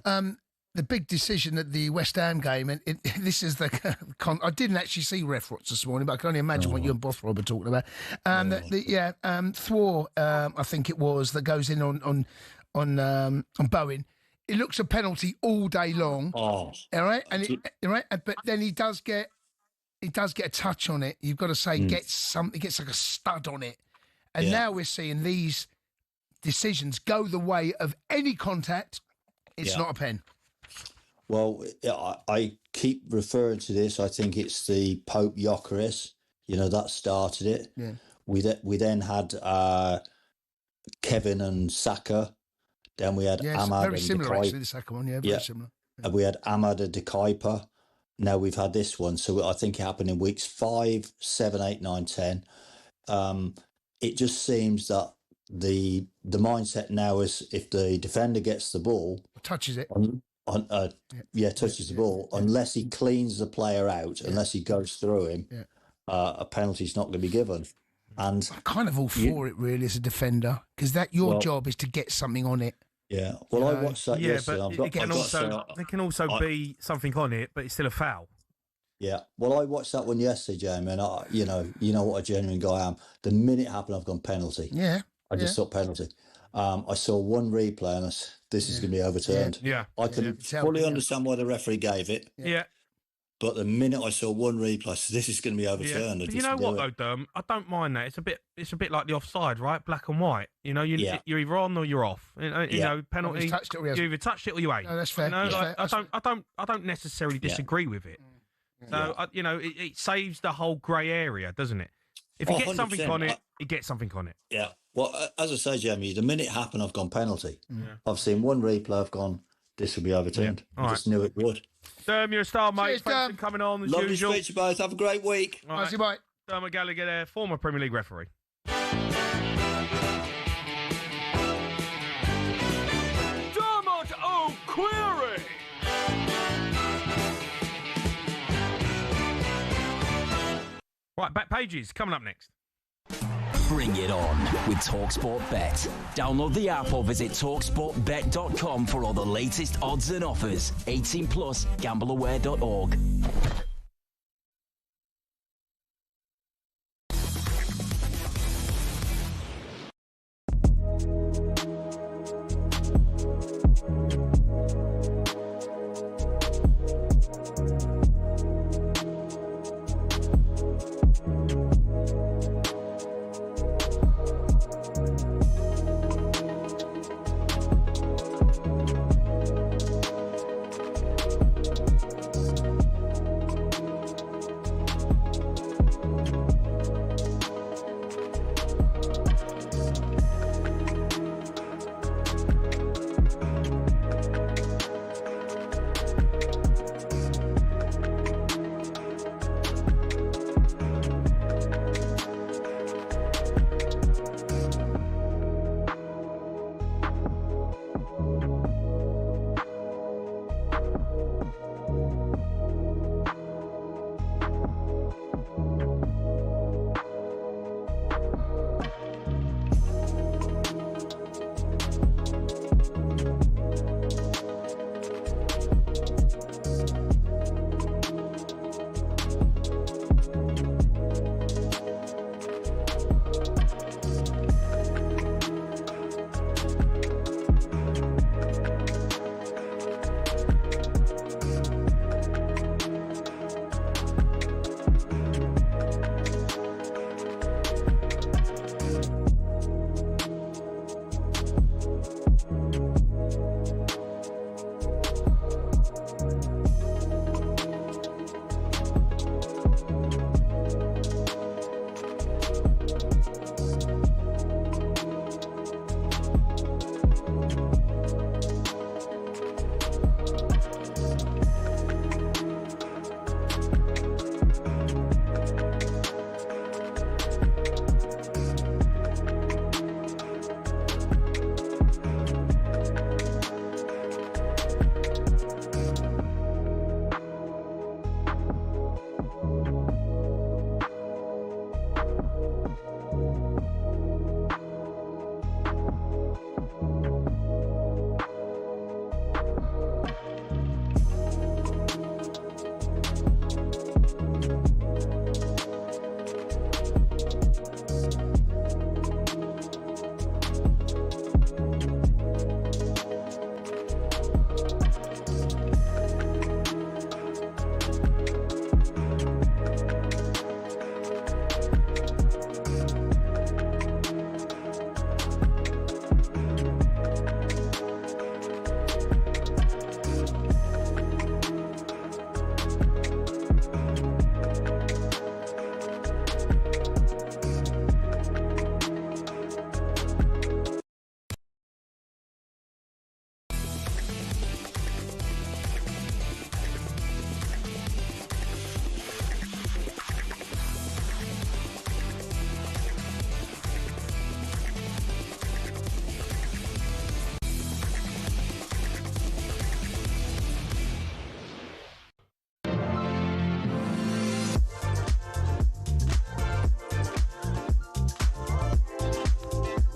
The big decision at the West Ham game, and this is I didn't actually see ref watch this morning, but I can only imagine what you and Bothroyd were talking about. Thwor, I think it was, that goes in on Bowen. It looks a penalty all day long. All right, but then he does get a touch on it. You've got to say he gets like a stud on it. And now we're seeing these decisions go the way of any contact. It's not a pen. Well, I keep referring to this. I think it's the Pope Jokeris. That started it. Yeah. We then had Kevin and Saka. Then we had Ahmad very and similar, De actually, the second one. Yeah, very similar. And we had Ahmad and De Kuyper. Now we've had this one. So I think it happened in weeks 5, 7, 8, 9, 10. It just seems that the mindset now is, if the defender gets the ball, touches it, touches the ball, unless he cleans the player out, unless he goes through him, a penalty's not going to be given. And I'm kind of all for it, really, as a defender, because your job is to get something on it. Yeah. Well, I watched that yesterday. But there can also be something on it, but it's still a foul. Yeah. Well, I watched that one yesterday, Jamie, and you know what a genuine guy I am. The minute it happened, I've gone penalty. Yeah. I just thought penalty. I saw one replay, and this is going to be overturned. Yeah. I can fully understand why the referee gave it. Yeah. But the minute I saw one replay, I said, this is going to be overturned. But you know what, though, Derm? I don't mind that. It's a bit like the offside, right? Black and white. You're either on or you're off. Penalty. You either touched it or you ain't. No, that's fair. I don't necessarily disagree with it. So it saves the whole grey area, doesn't it? If you get something on it, you get something on it. Yeah. Well, as I say, Jamie, the minute it happened, I've gone penalty. Yeah. I've seen one replay, I've gone, this will be overturned. I just knew it would. Derm, you're a star, mate. Cheers, Thanks for coming on as Lovely usual. speech to you both. Have a great week. Right. Bye. Dermot Gallagher there, former Premier League referee. Dermot O'Query. Right, back pages coming up next. Bring it on with talkSPORT Bet. Download the app or visit talksportbet.com for all the latest odds and offers. 18 plus, gambleaware.org.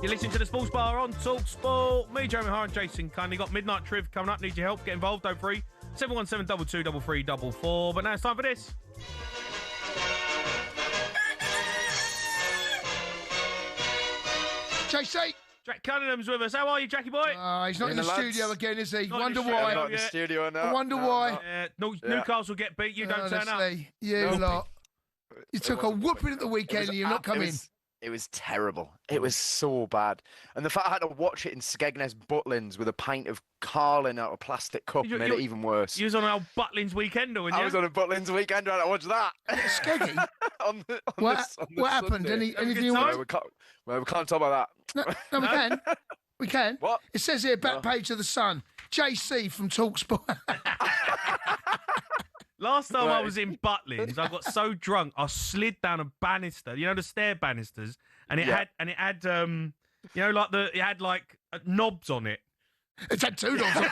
You're listening to the Sports Bar on talkSPORT. Me, Jamie O'Hara and Jason Cundy. Got Midnight Triv coming up. Need your help. Get involved. 03 717 22 3344. But now it's time for this. JC. Jack Cunningham's with us. How are you, Jackie boy? He's not in the studio again, is he? Not Wonder in the studio why. Not in the yet. Studio now. I wonder why. Newcastle get beat. You don't turn up. Honestly, you lot. You took a whooping at the weekend and you're not coming. It was terrible. It was so bad. And the fact I had to watch it in Skegness Butlins with a pint of Carlin out of a plastic cup made it even worse. You was on our Butlins weekender, weren't you? I was on a Butlins weekender and I watched that. Skeggy? What happened? Anything you well, want? we can't talk about that. No, we can. We can. What? It says here, back page of the Sun. JC from talkSPORT. Last time I was in Butlins, I got so drunk I slid down a banister. You know the stair banisters, and it had knobs on it. It's had 2 knobs on it.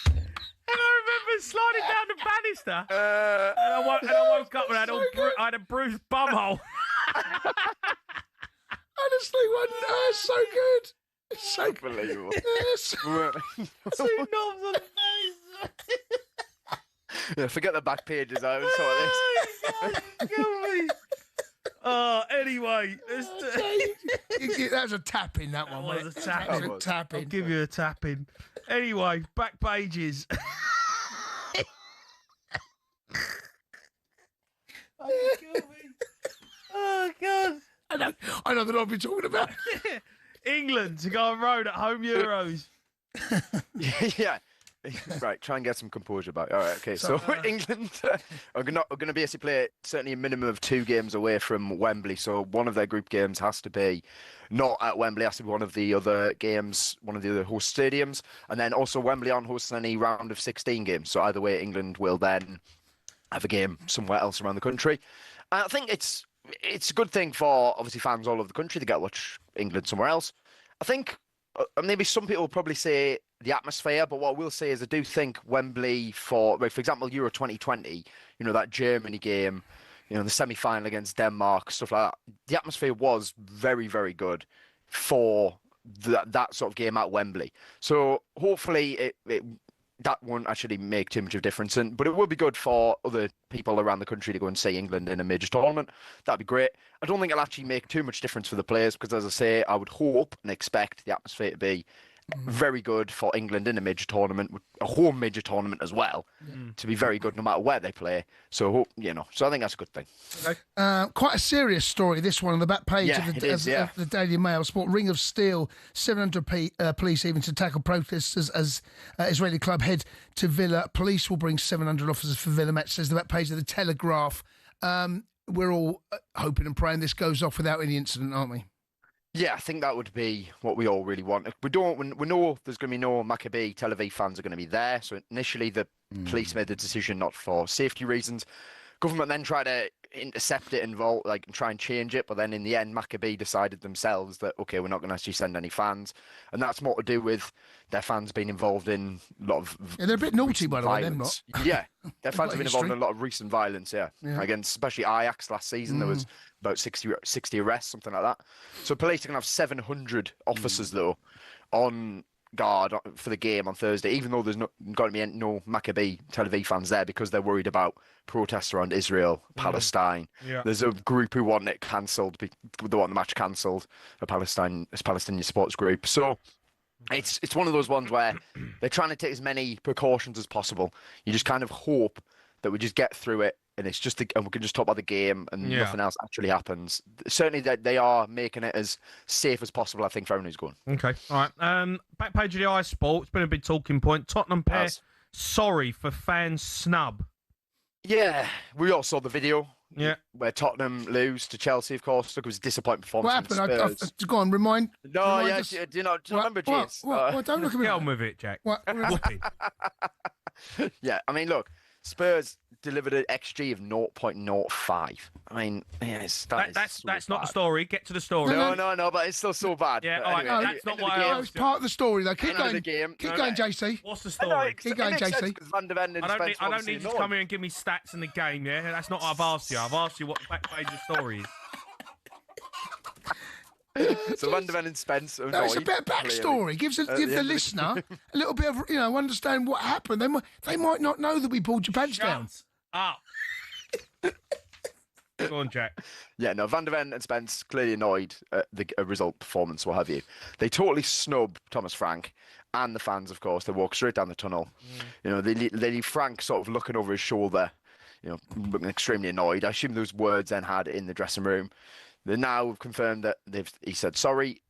And I remember sliding down the banister, and I woke up and I had a bruised bumhole. Honestly, it's so good. It's so unbelievable. Yes. 2 knobs on the banister. Yeah, forget the back pages. I was Anyway. That was a tap-in, that one. That was a tap-in. That was a tap-in. I'll give you a tap-in. Anyway, back pages. Oh, God. I know that I've been talking about. England to go on road at home Euros. Yeah. Right, try and get some composure back. All right, okay. So England are going to basically play certainly a minimum of 2 games away from Wembley. So one of their group games has to be not at Wembley, has to be one of the other games, one of the other host stadiums. And then also Wembley aren't hosting any round of 16 games. So either way, England will then have a game somewhere else around the country. I think it's a good thing for obviously fans all over the country to get to watch England somewhere else. I think maybe some people will probably say the atmosphere, but what I will say is I do think Wembley for example, Euro 2020, that Germany game, the semi-final against Denmark, stuff like that, the atmosphere was very, very good for that sort of game at Wembley. So hopefully that won't actually make too much of a difference. But it would be good for other people around the country to go and see England in a major tournament. That'd be great. I don't think it'll actually make too much difference for the players because, as I say, I would hope and expect the atmosphere to be very good for England in a major tournament, a home major tournament as well, to be very good no matter where they play. So, so I think that's a good thing. Okay. Quite a serious story, this one, on the back page of the Daily Mail. Sport, Ring of Steel, 700 police even to tackle protesters as Israeli club head to Villa. Police will bring 700 officers for Villa match, says the back page of the Telegraph. We're all hoping and praying this goes off without any incident, aren't we? Yeah, I think that would be what we all really want. We know there's going to be no Maccabi Tel Aviv fans are going to be there. So initially the police made the decision not for safety reasons. Government then tried to intercept it and try and change it. But then in the end, Maccabi decided themselves that, okay, we're not going to actually send any fans. And that's more to do with their fans being involved in a lot of they're a bit naughty, by the way, them not. Yeah, their fans have been involved in a lot of recent violence, against especially Ajax last season. There was about 60 arrests, something like that. So police are going to have 700 officers, though, on guard for the game on Thursday, even though there's not going to be no Maccabi Tel Aviv fans there because they're worried about protests around Israel, Palestine. Yeah. There's a group who want it cancelled, they want the match cancelled, a Palestinian supporters group. So it's one of those ones where they're trying to take as many precautions as possible. You just kind of hope that we just get through it and and we can just talk about the game and nothing else actually happens. Certainly they are making it as safe as possible, I think, for everyone who's going. Okay, all right. Back page of the iSport, it's been a big talking point. Tottenham pair sorry for fan snub. Yeah, we all saw the video. Yeah, where Tottenham lose to Chelsea, of course. Look, it was a disappointing performance. What happened? Go on, remind. No, yeah, do you not remember, James? What? Don't look at me. Get on with it, Jack. What? Yeah, I mean, look, Spurs delivered an XG of 0.05. I mean, yes, that's not the story. Get to the story. No, but it's still so bad. Yeah, but anyway, that's not why I It's part of the story, though. Keep going. Keep going, JC. What's the story? Keep going, JC. I don't need you to come here and give me stats in the game, yeah? That's not what I've asked you. I've asked you what the back page of the story is. So Van der Ven and Spence. No, it's a bit of backstory. Give the listener a little bit of, understand what happened. They might not know that we pulled your pants down. Up. Go on, Jack. Yeah, no, Van der Ven and Spence clearly annoyed at the result, performance, what have you. They totally snub Thomas Frank and the fans, of course. They walk straight down the tunnel. They leave Frank sort of looking over his shoulder, looking extremely annoyed. I assume those words then had in the dressing room. They now have confirmed that he said sorry.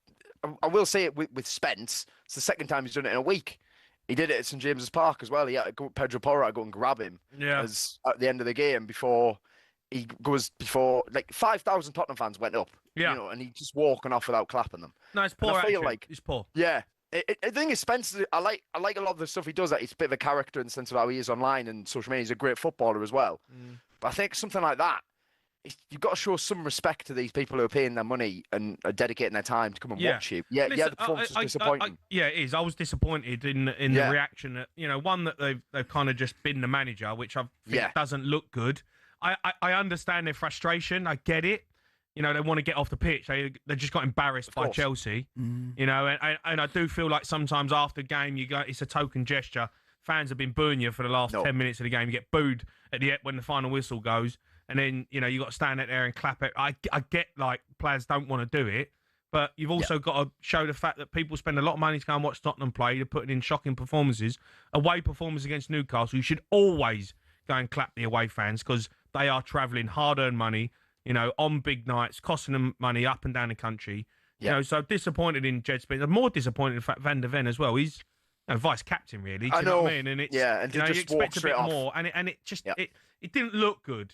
I will say it with Spence. It's the second time he's done it in a week. He did it at St James's Park as well. He had Pedro Porro go and grab him at the end of the game before 5,000 Tottenham fans went up. And he just walking off without clapping them. No, it's poor. I feel like it's poor. Yeah. The thing is, Spencer, I like a lot of the stuff he does. That he's a bit of a character in the sense of how he is online and social media. He's a great footballer as well. But I think something like that, you've got to show some respect to these people who are paying their money and are dedicating their time to come and watch you. Yeah, Listen, the performance was disappointing. Yeah, it is. I was disappointed in the reaction. That, one, that they've kind of just been the manager, which I think doesn't look good. I understand their frustration. I get it. They want to get off the pitch. They just got embarrassed by Chelsea. And I do feel like sometimes after the game, it's a token gesture. Fans have been booing you for the last 10 minutes of the game. You get booed at the end when the final whistle goes. And then, you got to stand out there and clap it. I get, players don't want to do it. But you've also got to show the fact that people spend a lot of money to go and watch Tottenham play. They're putting in shocking performances. Away performances against Newcastle. You should always go and clap the away fans because they are travelling hard-earned money, on big nights, costing them money up and down the country. So disappointed in Jed Spence. I'm more disappointed in fact Van der Ven as well. He's vice captain, really. Do you know what I mean? And it's, and you just expect a bit more, and it just it didn't look good.